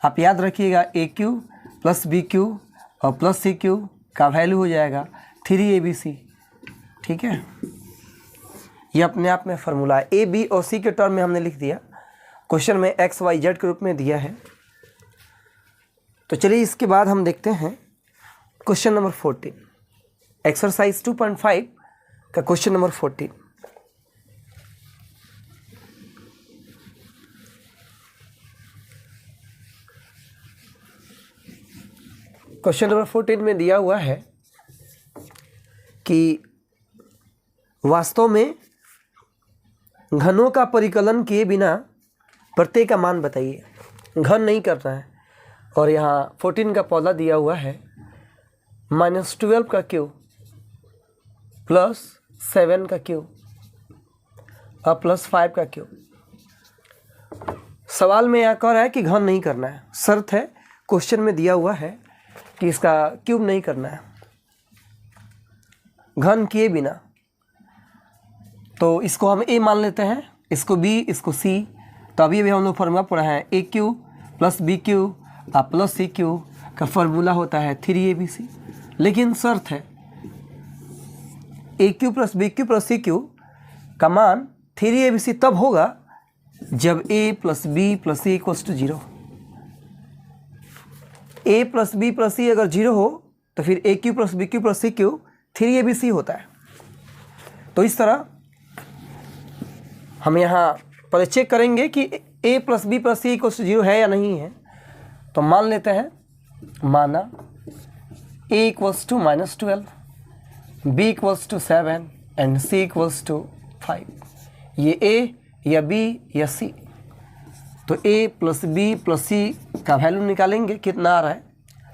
आप याद रखिएगा A cube plus B cube और प्लस सी क्यू का वैल्यू हो जाएगा 3ABC। ठीक है, ये अपने आप में फार्मूला है। ए बी और सी के टर्म में हमने लिख दिया, क्वेश्चन में एक्स वाई जेड के रूप में दिया है। तो चलिए इसके बाद हम देखते हैं क्वेश्चन नंबर 14, एक्सरसाइज 2.5 का क्वेश्चन नंबर 14। क्वेश्चन नंबर 14 में दिया हुआ है कि वास्तव में घनों का परिकलन किए बिना प्रत्येक का मान बताइए। घन नहीं करना है, और यहाँ 14 का पौधा दिया हुआ है -12 का क्यूब प्लस 7 का क्यूब और प्लस 5 का क्यूब। सवाल में यहाँ कह रहा है कि घन नहीं करना है, शर्त है क्वेश्चन में दिया हुआ है कि इसका क्यूब नहीं करना है, घन किए बिना। तो इसको हम ए मान लेते हैं, इसको बी, इसको सी। तो अभी हम लोग फार्मूला पढ़ा है A cube plus B cube और प्लस सी क्यू का फार्मूला होता है 3ABC। लेकिन शर्त है A cube plus B cube plus C cube का मान 3ABC तब होगा जब A plus B plus C equals to 0। A plus B plus C अगर 0 हो तो फिर A cube plus B cube plus C cube 3ABC होता है। तो इस तरह हम यहाँ पहले चेक करेंगे कि A plus B plus C equals to 0 है या नहीं है। तो मान लेते हैं, माना A equals to -12, B equals to 7 and C equals to 5। ये ए या बी या सी। तो a plus B plus C का वैल्यू निकालेंगे, कितना आ रहा है।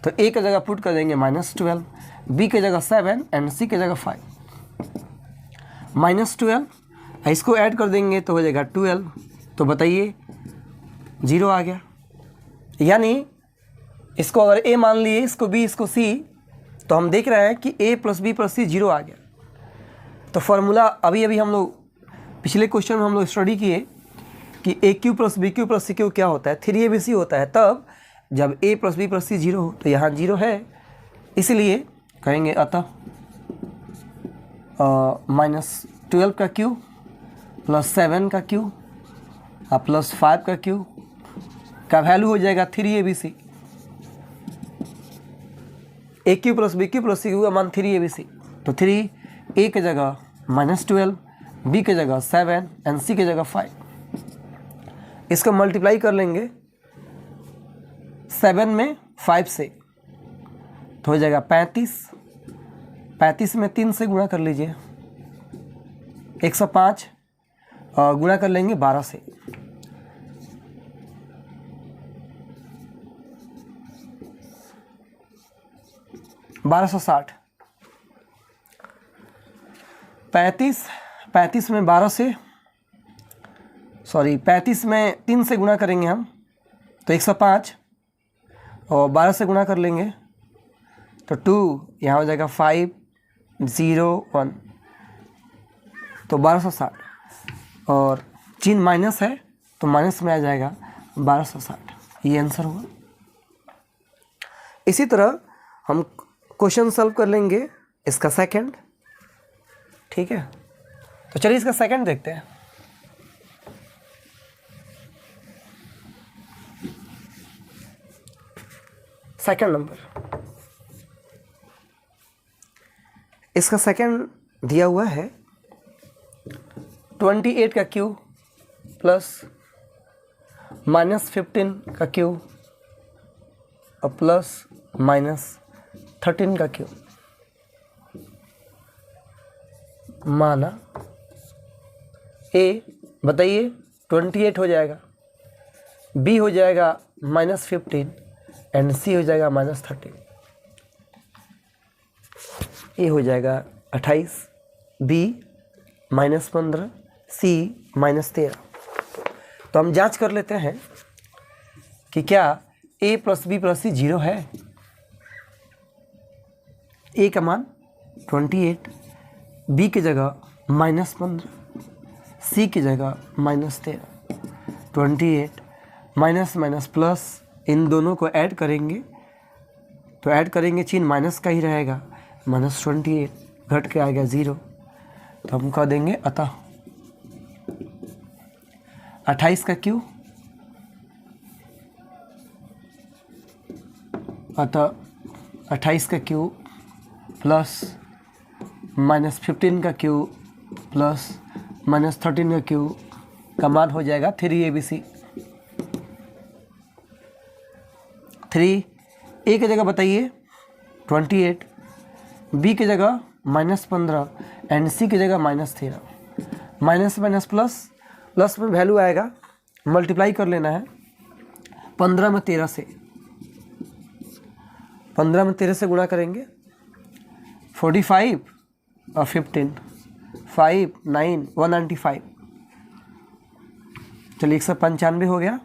तो a की जगह पुट कर देंगे -12, b की जगह 7 एंड c की जगह 5। -12 इसको ऐड कर देंगे तो हो जाएगा 12। तो बताइए 0 आ गया। यानी इसको अगर a मान लिए, इसको b, इसको c, तो हम देख रहे हैं कि a plus B plus C 0 आ गया। तो फार्मूला अभी हम लोग पिछले क्वेश्चन में हम लोग स्टडी किए कि ए cube plus B cube plus C cube क्या होता है, 3ABC होता है तब जब A plus B plus C 0 हो। तो यहाँ 0 है, इसलिए कहेंगे अतः -12 का क्यू प्लस 7 का क्यू और प्लस 5 का क्यू का वैल्यू हो जाएगा 3ABC। A cube plus B cube plus C cube का मान 3ABC। तो 3 ए की जगह -12, बी की जगह 7 एंड सी की जगह 5। इसको मल्टीप्लाई कर लेंगे 7 में 5 से, तो हो जाएगा 35। 35 में 3 से गुणा कर लीजिए 105, और गुणा कर लेंगे 12 से। $1260। 35 में 12 से, 35 में 3 से गुणा करेंगे हम तो 105, और 12 से गुणा कर लेंगे तो 2, यहाँ हो जाएगा 5, 0, 1, तो 1260। और चिन्ह माइनस है तो माइनस में आ जाएगा 1260। ये आंसर होगा। इसी तरह हम क्वेश्चन सॉल्व कर लेंगे इसका सेकंड। ठीक है, तो चलिए इसका सेकंड देखते हैं। सेकंड नंबर, इसका सेकंड दिया हुआ है 28 का क्यूब प्लस -15 का क्यूब और प्लस -13 का क्यूब। माना ए, बताइए 28 हो जाएगा, बी हो जाएगा -15 एंड सी हो जाएगा -13। ए हो जाएगा 28, बी -15, सी -13। तो हम जांच कर लेते हैं कि क्या ए प्लस बी प्लस सी 0 है। ए का मान 28, बी की जगह -15, सी की जगह -13, 28 माइनस माइनस प्लस, इन दोनों को ऐड करेंगे तो ऐड करेंगे चिन्ह माइनस का ही रहेगा, -28 घट के आ गया 0, तो हम कह देंगे अतः 28 का क्यू, अतः 28 का क्यू प्लस -15 का क्यू प्लस -13 का क्यू का मान हो जाएगा 3ABC। 3 ए की जगह बताइए 28, बी की जगह -15 एंड सी की जगह -13। माइनस माइनस प्लस, प्लस में वैल्यू आएगा, मल्टीप्लाई कर लेना है 15 में 13 से, 15 में 13 से गुणा करेंगे 45 और 15, 5 9 195। चलिए 195 हो गया,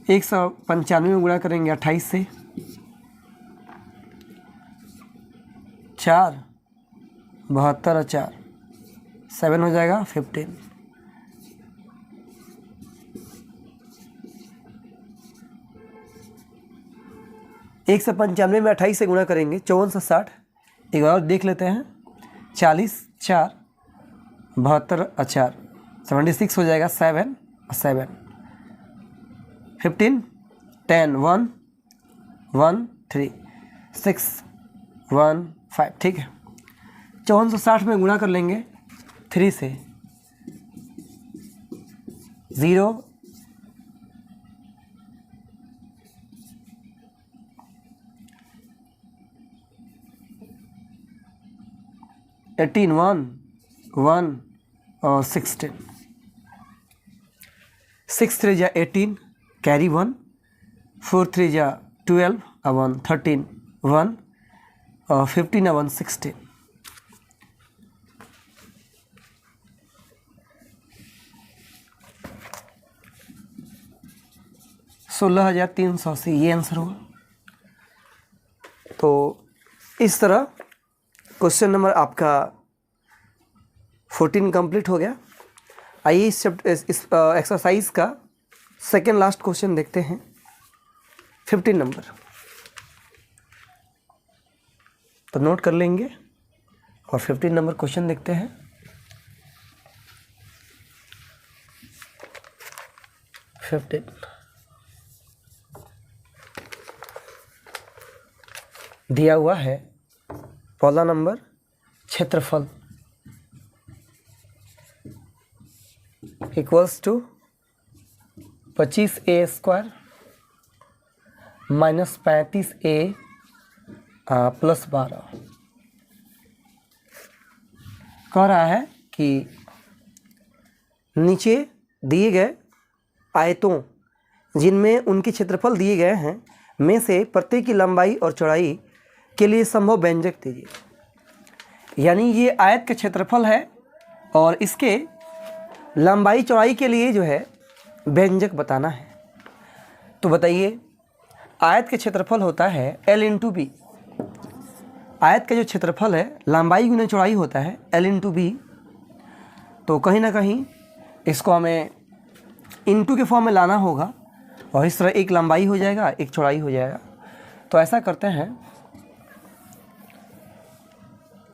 195 में गुणा करेंगे 28 से, 4 72 और 4 7 हो जाएगा 15। एक सौ 95 में 28 से गुणा करेंगे 54 से 60, एक बार देख लेते हैं, 40 4 72 और 4 76 हो जाएगा, 7 और 7 15 10 1 1 3 6 1 5, ठीक है। 5460 में गुणा कर लेंगे 3 से, 0 18 1 1 और 16, 6 3 जा 18 कैरी 1, 4 3 जा 12 और 1 13 1 और 15 और 1 16। सोलह 1380 ये आंसर होगा। तो इस तरह क्वेश्चन नंबर आपका 14 कंप्लीट हो गया। आइए इस एक्सरसाइज का सेकेंड लास्ट क्वेश्चन देखते हैं, 15 नंबर। तो नोट कर लेंगे और 15 नंबर क्वेश्चन देखते हैं। दिया हुआ है पहला नंबर क्षेत्रफल equals to 25a² minus 35a plus 12। कह रहा है कि नीचे दिए गए आयतों जिनमें उनके क्षेत्रफल दिए गए हैं में से प्रत्येक की लंबाई और चौड़ाई के लिए संभव व्यंजक दीजिए। यानी ये आयत का क्षेत्रफल है और इसके लंबाई चौड़ाई के लिए जो है व्यंजक बताना है। तो बताइए, आयत का क्षेत्रफल होता है L इंटू बी। आयत का जो क्षेत्रफल है लंबाई गुना चौड़ाई होता है L इंटू बी। तो कहीं ना कहीं इसको हमें इंटू के फॉर्म में लाना होगा और इस तरह एक लंबाई हो जाएगा, एक चौड़ाई हो जाएगा। तो ऐसा करते हैं,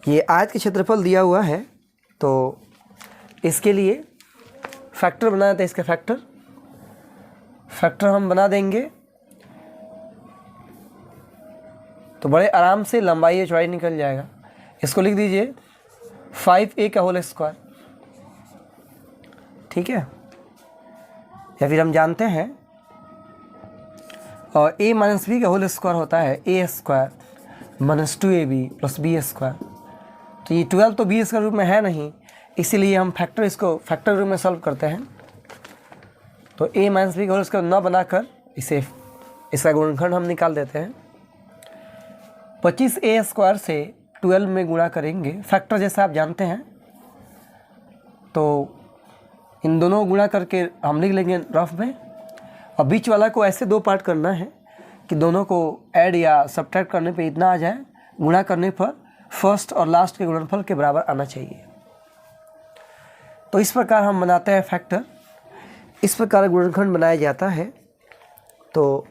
ये आयत का क्षेत्रफल दिया हुआ है तो इसके लिए फैक्टर बनाना था। इसका फैक्टर हम बना देंगे तो बड़े आराम से लंबाई और चौड़ाई निकल जाएगा। इसको लिख दीजिए 5a का होल स्क्वायर, ठीक है। या फिर हम जानते हैं और a माइनस बी का होल स्क्वायर होता है a² minus 2ab plus b²। तो ये 12 तो b के रूप में है नहीं, इसीलिए हम इसको फैक्टर रूप में सॉल्व करते हैं। तो a माइनस बी का होल स्क्वायर न बनाकर इसका गुणनखंड हम निकाल देते हैं। 25a² से 12 में गुणा करेंगे, फैक्टर जैसा आप जानते हैं। तो इन दोनों गुणा करके हम लिख लेंगे रफ में, और बीच वाला को ऐसे दो पार्ट करना है कि दोनों को ऐड या सब्ट्रैक्ट करने पे इतना आ जाए, गुणा करने पर फर्स्ट और लास्ट के गुणनफल के बराबर आना चाहिए। तो इस प्रकार हम बनाते हैं फैक्टर, इस प्रकार गुणनखंड बनाया जाता है। तो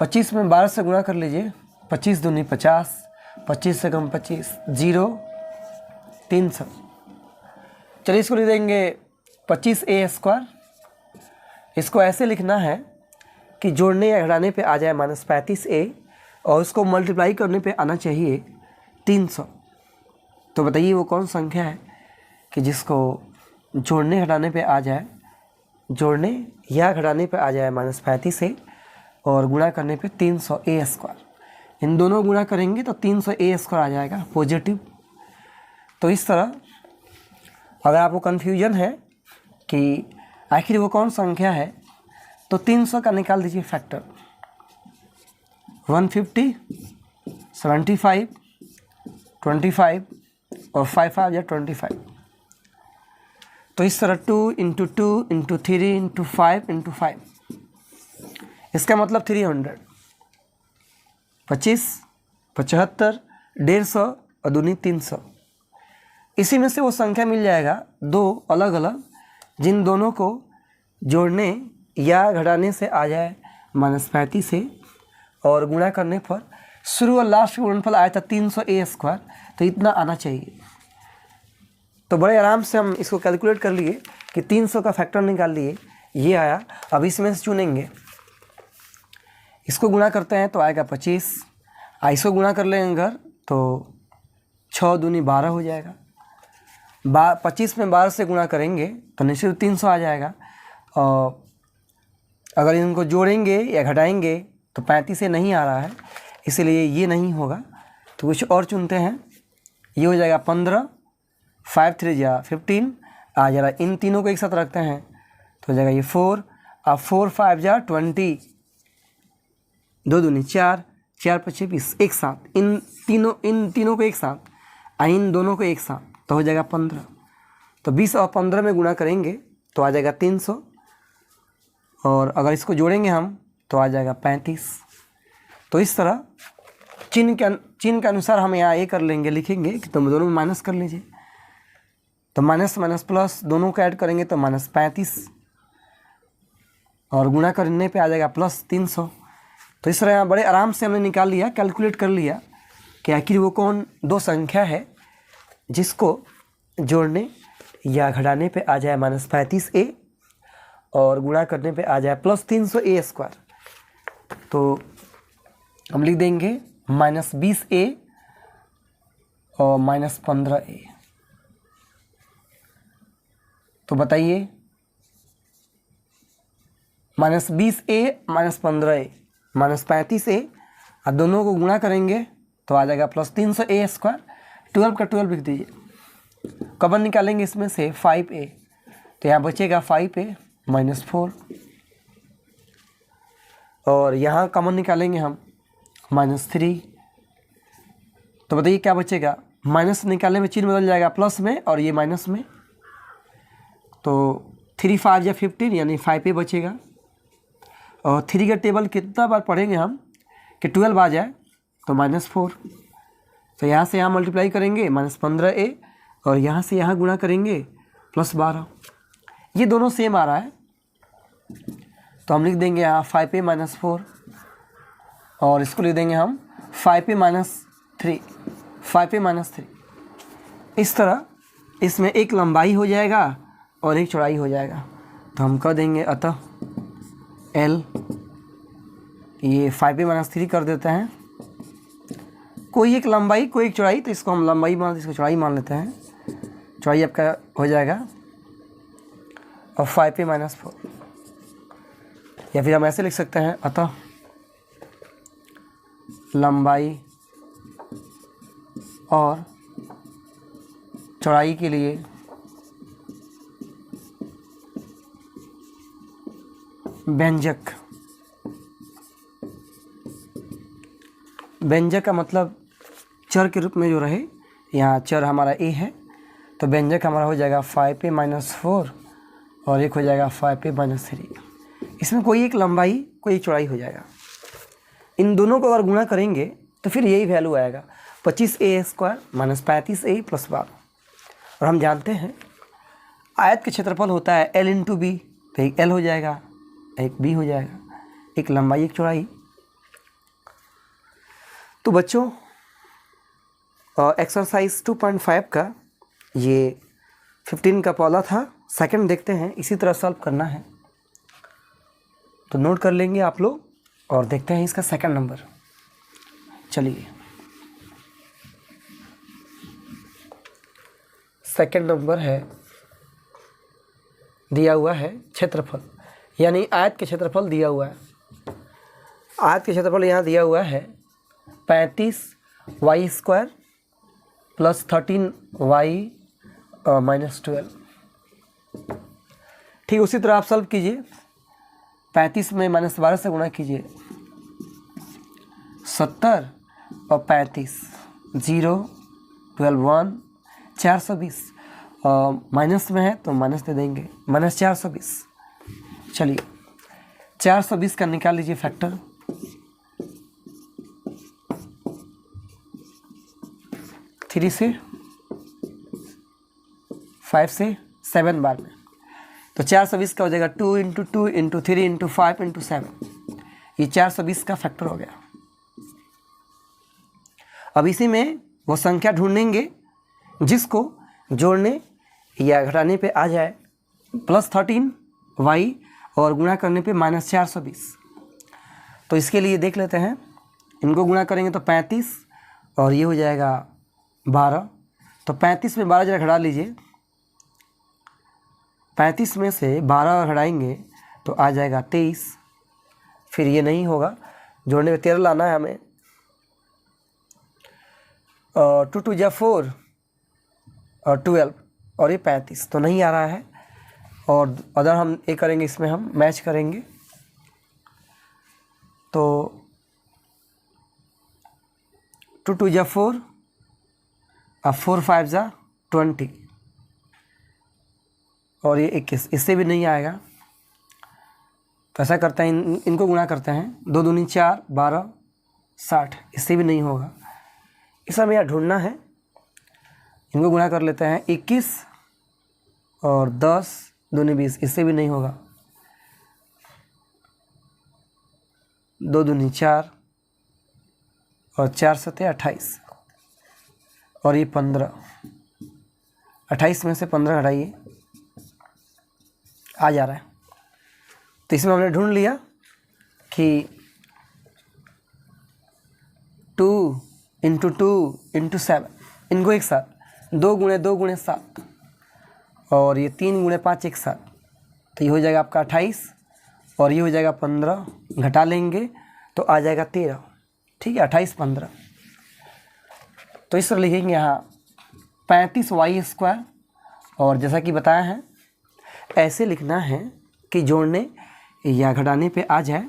पच्चीस में 12 से गुणा कर लीजिए, 25 दूनी 50, 25 से कम 25, 0, 300। चलिए इसको लिख देंगे 25a²। इसको ऐसे लिखना है कि जोड़ने या घटाने पे आ जाए -35a और उसको मल्टीप्लाई करने पे आना चाहिए 300। तो बताइए वो कौन संख्या है कि जिसको जोड़ने घटाने पे आ जाए, जोड़ने या घटाने पे आ जाए -35a और गुणा करने पे 300a²। इन दोनों गुणा करेंगे तो 300a² आ जाएगा पॉजिटिव। तो इस तरह अगर आपको कन्फ्यूजन है कि आखिर वो कौन संख्या है तो 300 का निकाल दीजिए फैक्टर। 150, 75, 25 और 5 5 या 25। तो इस तरह 2 × 2 × 3 × 5 × 5, इसका मतलब 300। 25, 75, 150 और दूनी 300। इसी में से वो संख्या मिल जाएगा दो अलग अलग, जिन दोनों को जोड़ने या घटाने से आ जाए -35 से और गुणा करने पर शुरू और लास्ट गुणनफल आया था 300a²। तो इतना आना चाहिए। तो बड़े आराम से हम इसको कैलकुलेट कर लिए कि 300 का फैक्टर निकाल लिए, ये आया। अब इसमें से चुनेंगे, इसको गुणा करते हैं तो आएगा 25, इसको गुणा कर लेंगे अगर तो 6 दूनी 12 हो जाएगा। 25 में 12 से गुणा करेंगे तो निश्चित 300 आ जाएगा। और अगर इनको जोड़ेंगे या घटाएंगे तो 35 से नहीं आ रहा है, इसलिए ये नहीं होगा। तो कुछ और चुनते हैं, ये हो जाएगा 15, 5 3 जा 15 आ जा रहा। इन तीनों को एक साथ रखते हैं तो हो जाएगा ये 4, अब 4 5 जा 20, 2 दूनी 4, 4 5 20, एक साथ इन तीनों को एक साथ, इन दोनों को एक साथ, तो हो जाएगा 15। तो 20 और 15 में गुणा करेंगे तो आ जाएगा 300, और अगर इसको जोड़ेंगे हम तो आ जाएगा 35। तो इस तरह चिन्ह के अनुसार हम यहाँ ये कर लेंगे, लिखेंगे कि तुम दोनों में माइनस कर लीजिए। तो माइनस माइनस प्लस दोनों को ऐड करेंगे तो -35 और गुणा करने पे आ जाएगा +300। तो इस तरह यहाँ बड़े आराम से हमने निकाल लिया, कैलकुलेट कर लिया कि आखिर वो कौन दो संख्या है जिसको जोड़ने या घटाने पे आ जाए -35a और गुणा करने पे आ जाए +300a²। तो हम लिख देंगे -20a और -15a। तो बताइए -20a -15a -35a, अब दोनों को गुणा करेंगे तो आ जाएगा +300a²। 12 का 12 लिख दीजिए। कॉमन निकालेंगे इसमें से 5a, तो यहाँ बचेगा 5a -4, और यहाँ कॉमन निकालेंगे हम -3। तो बताइए क्या बचेगा, माइनस निकालने में चिन्ह बदल जाएगा प्लस में और ये माइनस में। तो 3 5 या 15 यानी 5a बचेगा। और 3 का टेबल कितना बार पढ़ेंगे हम कि 12 आ जाए तो -4। तो यहाँ से यहाँ मल्टीप्लाई करेंगे -15a और यहाँ से यहाँ गुणा करेंगे +12। ये दोनों सेम आ रहा है तो हम लिख देंगे यहाँ 5a -4 और इसको लिख देंगे हम 5a -3, 5a -3। इस तरह इसमें एक लंबाई हो जाएगा और एक चौड़ाई हो जाएगा। तो हम कह देंगे अतः L, ये 5a -3 कर देते हैं। कोई एक लंबाई कोई एक चौड़ाई, तो इसको हम लंबाई मान इसको चौड़ाई मान लेते हैं। चौड़ाई आपका हो जाएगा और 5a -4, या फिर हम ऐसे लिख सकते हैं अतः लंबाई और चौड़ाई के लिए व्यंजक। व्यंजक का मतलब चर के रूप में जो रहे, यहाँ चर हमारा a है तो व्यंजक हमारा हो जाएगा 5a -4 और एक हो जाएगा 5a -3। इसमें कोई एक लंबाई कोई एक चौड़ाई हो जाएगा। इन दोनों को अगर गुणा करेंगे तो फिर यही वैल्यू आएगा 25a² माइनस 35a प्लस 12। और हम जानते हैं आयत का क्षेत्रफल होता है L इंटू बी, तो एक L हो जाएगा, एक B हो जाएगा, एक लंबाई एक चौड़ाई। तो बच्चों एक्सरसाइज 2.5 का ये 15 का पहला था। सेकंड देखते हैं, इसी तरह सॉल्व करना है तो नोट कर लेंगे आप लोग और देखते हैं इसका सेकंड नंबर। चलिए सेकंड नंबर है, दिया हुआ है क्षेत्रफल, यानी आयत के क्षेत्रफल दिया हुआ है। आयत के क्षेत्रफल यहाँ दिया हुआ है 35y² प्लस 13y माइनस 12। ठीक उसी तरह आप सॉल्व कीजिए। 35 में माइनस 12 से गुणा कीजिए, 70 और 35 0 12 1 420, माइनस में है तो माइनस दे देंगे, माइनस 420। चलिए 420 का निकाल लीजिए फैक्टर। 3 से 5 से 7 बार में, तो 420 का हो जाएगा 2 इंटू 2 इंटू 3 इंटू 5 इंटू 7। ये 420 का फैक्टर हो गया। अब इसी में वो संख्या ढूंढेंगे जिसको जोड़ने या घटाने पे आ जाए प्लस 13y और गुणा करने पे माइनस 420। तो इसके लिए देख लेते हैं, इनको गुणा करेंगे तो 35 और ये हो जाएगा 12। तो 35 में 12 जरा घटा लीजिए, 35 में से 12 घटाएंगे तो आ जाएगा 23। फिर ये नहीं होगा, जोड़ने में 13 लाना है हमें। 2 2 जा 4 और 12 और ये 35 तो नहीं आ रहा है। और अदर हम ये करेंगे, इसमें हम मैच करेंगे तो 2 2 जा 4 और 4 5 जा 20 और ये 21, इससे भी नहीं आएगा। तो ऐसा करते हैं, इनको गुणा करते हैं, 2 दूनी 4 12 60, इससे भी नहीं होगा। इस हमें यहाँ ढूंढना है, इनको गुणा कर लेते हैं, 21 और 10 दूनी 20, इससे भी नहीं होगा। 2 दूनी 4 और 4 सते 28 और ये 15। 28 में से 15 हटाइए, आ जा रहा है। तो इसमें हमने ढूंढ लिया कि 2 इंटू 2 इंटू 7, इनको एक साथ 2 गुणे 2 गुणे 7 और ये 3 गुणे 5 एक साथ, तो ये हो जाएगा आपका 28 और ये हो जाएगा 15, घटा लेंगे तो आ जाएगा 13। ठीक है, 28 15। तो इस तरह लिखेंगे यहाँ 35y² और जैसा कि बताया है ऐसे लिखना है कि जोड़ने या घटाने पे आ जाए।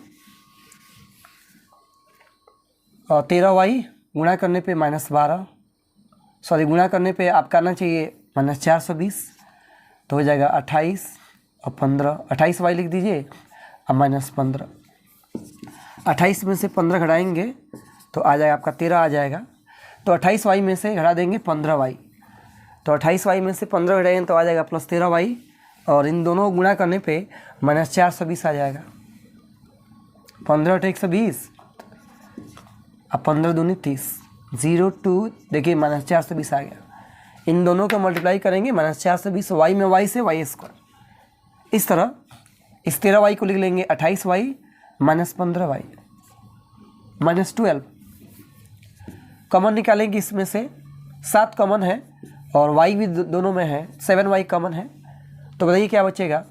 और 13y गुणा करने पे माइनस 12, सॉरी गुणा करने पे आपका आना चाहिए माइनस 420, तो हो जाएगा 28 और 15। 28y लिख दीजिए और माइनस 15। 28 में से 15 घटाएंगे तो आ जाएगा आपका 13 आ जाएगा। तो 28y में से घटा देंगे 15y, तो 28y में से 15 घटाएंगे तो आ जाएगा प्लस 13y और इन दोनों गुणा करने पे माइनस 420 आ जाएगा। 15 × 120 अब 15 दूनी 30, 0 2 देखिए माइनस 420 आ गया। इन दोनों को मल्टीप्लाई करेंगे माइनस 420, y में y से y²। इस तरह इस 13y को लिख लेंगे 28y minus 15y minus 12। Common निकालेंगे, इसमें से 7 कॉमन है और y भी दोनों में है, 7y कॉमन है, तो बताइए क्या बचेगा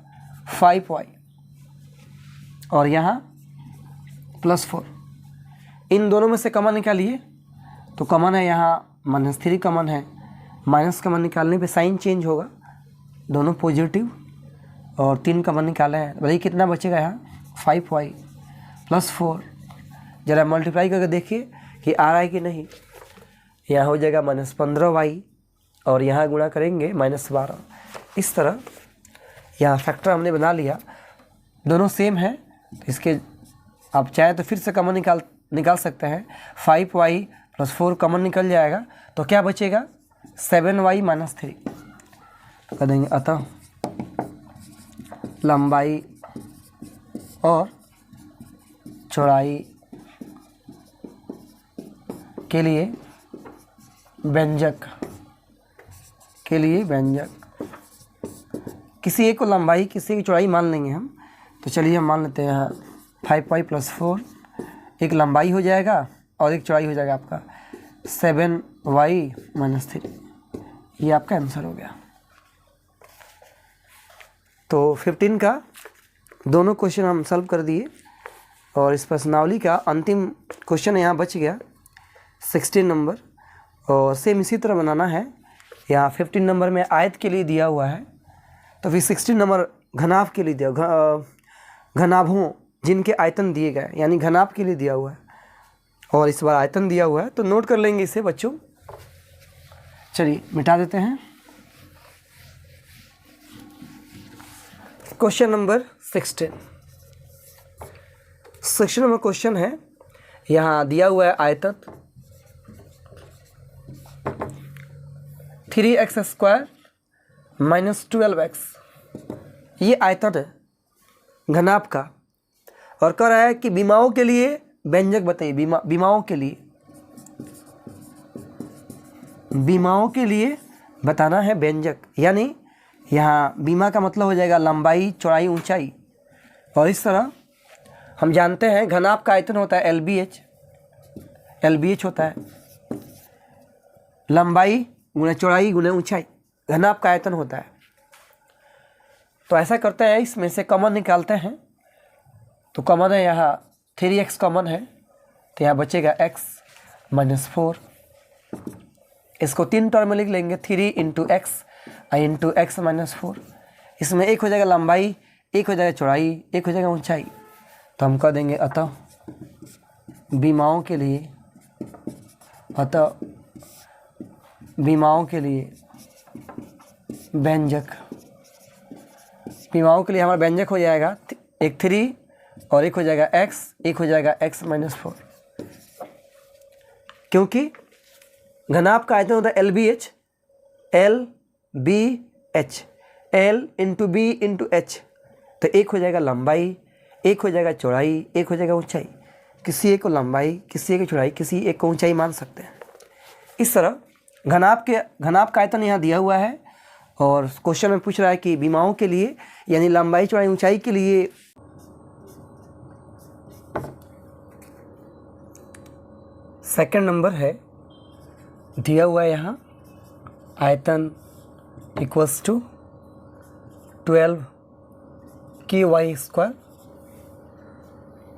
5y और यहाँ प्लस 4। इन दोनों में से कॉमन निकालिए तो कॉमन है यहाँ माइनस 3 कॉमन है, माइनस कॉमन निकालने पे साइन चेंज होगा, दोनों पॉजिटिव और 3 कॉमन निकाले हैं। बताइए कितना बचेगा यहाँ 5y प्लस 4। ज़रा मल्टीप्लाई करके देखिए कि आ रहा है कि नहीं। यहाँ हो जाएगा माइनस 15y और यहाँ गुणा करेंगे माइनस 12। इस तरह यहाँ फैक्टर हमने बना लिया, दोनों सेम है। इसके आप चाहे तो फिर से कॉमन निकाल निकाल सकते हैं। 5y + 4 कॉमन निकल जाएगा तो क्या बचेगा 7y - 3। तो कह देंगे अतः लंबाई और चौड़ाई के लिए व्यंजक किसी एक को लंबाई किसी की चौड़ाई मान लेंगे हम। तो चलिए हम मान लेते हैं 5y + 4 एक लंबाई हो जाएगा और एक चौड़ाई हो जाएगा आपका 7y - 3। ये आपका आंसर हो गया। तो 15 का दोनों क्वेश्चन हम सॉल्व कर दिए और इस प्रश्नावली का अंतिम क्वेश्चन यहाँ बच गया 16 नंबर। और सेम इसी तरह बनाना है। यहाँ 15 नंबर में आयत के लिए दिया हुआ है, तो फिर 16 नंबर घनाभ के लिए दिया, घनाभों जिनके आयतन दिए गए यानी घनाभ के लिए दिया हुआ है और इस बार आयतन दिया हुआ है। तो नोट कर लेंगे इसे बच्चों। चलिए मिटा देते हैं। क्वेश्चन नंबर 16 नंबर क्वेश्चन है। यहाँ दिया हुआ है आयतन 3x² - 12x। ये आयतन है घनाभ का और कह रहा है कि विमाओं के लिए व्यंजक बताइए। विमाओं के लिए बताना है व्यंजक, यानी यहाँ विमा का मतलब हो जाएगा लंबाई चौड़ाई ऊंचाई। और इस तरह हम जानते हैं घनाभ का आयतन होता है LBH होता है, लंबाई गुना चौड़ाई गुना ऊंचाई घनाभ का आयतन होता है। तो ऐसा करते हैं, इसमें से कॉमन निकालते हैं। तो कॉमन है यहाँ 3x कॉमन है, तो यहाँ बचेगा x - 4। इसको 3 टर्म में लिख लेंगे 3 × x × x - 4। इसमें एक हो जाएगा लंबाई, एक हो जाएगा चौड़ाई, एक हो जाएगा ऊंचाई। तो हम कह देंगे अतः विमाओं के लिए व्यंजक, विमाओं के लिए हमारा व्यंजक हो जाएगा एक 3 और एक हो जाएगा x, एक हो जाएगा x - 4। क्योंकि घनाभ का आयतन होता है LBH, L × B × H। तो एक हो जाएगा लंबाई, एक हो जाएगा चौड़ाई, एक हो जाएगा ऊंचाई। किसी एक को लंबाई, किसी एक को चौड़ाई, किसी एक को ऊंचाई मान सकते हैं। इस तरह घनाभ का आयतन यहाँ दिया हुआ है और क्वेश्चन में पूछ रहा है कि विमाओं के लिए यानी लंबाई चौड़ाई ऊंचाई के लिए सेकंड नंबर है दिया हुआ है यहाँ आयतन = 12ky²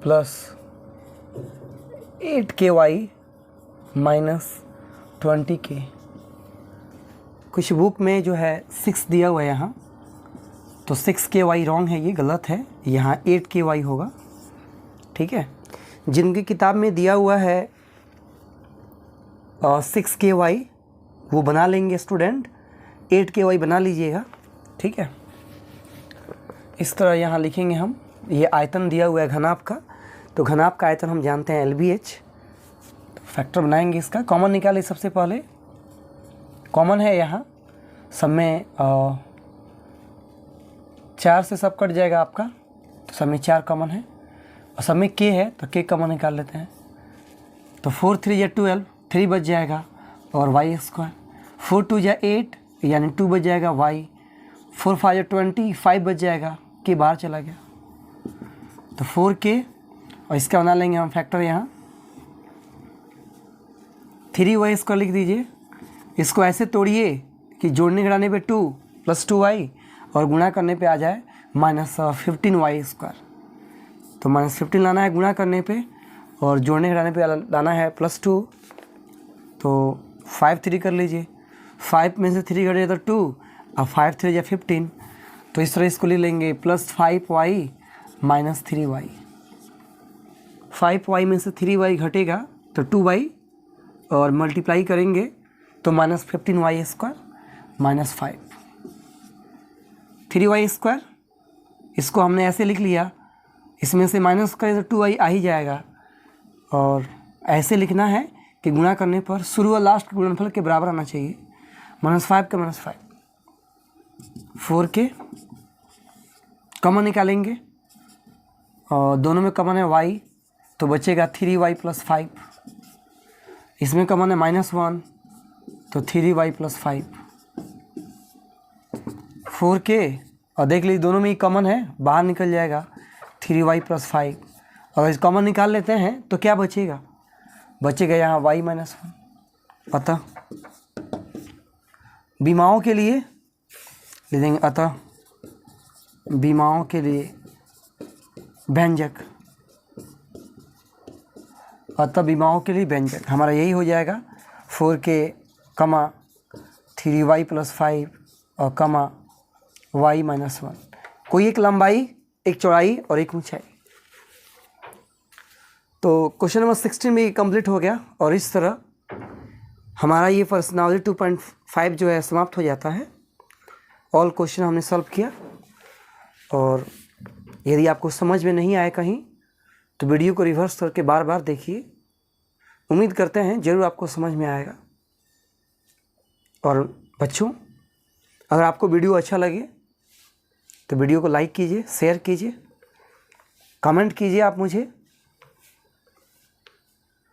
+ 8ky - 20k। कुछ बुक में जो है 6 दिया हुआ है यहाँ, तो 6ky रॉन्ग है, ये गलत है। यहाँ 8ky होगा, ठीक है। जिनकी किताब में दिया हुआ है 6ky वो बना लेंगे स्टूडेंट, 8ky बना लीजिएगा, ठीक है। इस तरह यहाँ लिखेंगे हम। ये आयतन दिया हुआ है घनाभ का, तो घनाभ का आयतन हम जानते हैं LBH। तो फैक्टर बनाएंगे इसका, कॉमन निकालें। सबसे पहले कॉमन है यहाँ सब में 4 से सब कट जाएगा आपका, तो सब में 4 कॉमन है और सब में k है तो k कॉमन निकाल लेते हैं। तो 4 3 या 12, 3 बच जाएगा और y²। 4 2 या 8 यानी 2 बच जाएगा y। 4 5 या 20, 5 बच जाएगा, k बाहर चला गया। तो 4k और इसका बना लेंगे हम फैक्टर यहाँ 3y² लिख दीजिए। इसको ऐसे तोड़िए कि जोड़ने घटाने पे 2 + 2y और गुणा करने पे आ जाए -15y²। तो -15 लाना है गुणा करने पे और जोड़ने घटाने पे लाना है +2। तो 5 3 कर लीजिए, 5 में से 3 घटे तो 2 और 5 3 या 15। तो इस तरह इसको ले लेंगे +5y - 3y। 5y में से 3y घटेगा तो 2y और मल्टीप्लाई करेंगे तो -15y² - 5। 3y², इसको हमने ऐसे लिख लिया, इसमें से माइनस करें तो 2y आ ही जाएगा और ऐसे लिखना है कि गुणा करने पर शुरू और लास्ट के गुणनफल के बराबर आना चाहिए। -5 का -5, 4 के कॉमन निकालेंगे और दोनों में कॉमन है y, तो बचेगा 3y + 5। इसमें कॉमन है -1, तो 3y + 5। 4 के और देख लीजिए दोनों में ही कॉमन है, बाहर निकल जाएगा 3y + 5। अगर इस कॉमन निकाल लेते हैं तो क्या बचेगा? बचेगा यहाँ y - 1। अतः बीमाओं के लिए ले देंगे, अतः बीमाओं के लिए व्यंजक, अतः बीमाओं के लिए व्यंजक हमारा यही हो जाएगा 4k, 3y + 5 और y - 1। कोई एक लंबाई, एक चौड़ाई और एक ऊंचाई। तो क्वेश्चन नंबर 16 भी कंप्लीट हो गया और इस तरह हमारा ये पर्सनॉलिटी 2.5 जो है समाप्त हो जाता है। ऑल क्वेश्चन हमने सॉल्व किया और यदि आपको समझ में नहीं आए कहीं तो वीडियो को रिवर्स करके बार बार देखिए। उम्मीद करते हैं ज़रूर आपको समझ में आएगा। और बच्चों, अगर आपको वीडियो अच्छा लगे तो वीडियो को लाइक कीजिए, शेयर कीजिए, कमेंट कीजिए आप मुझे।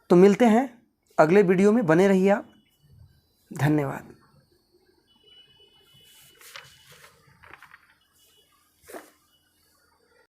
तो मिलते हैं अगले वीडियो में, बने रहिए आप। धन्यवाद।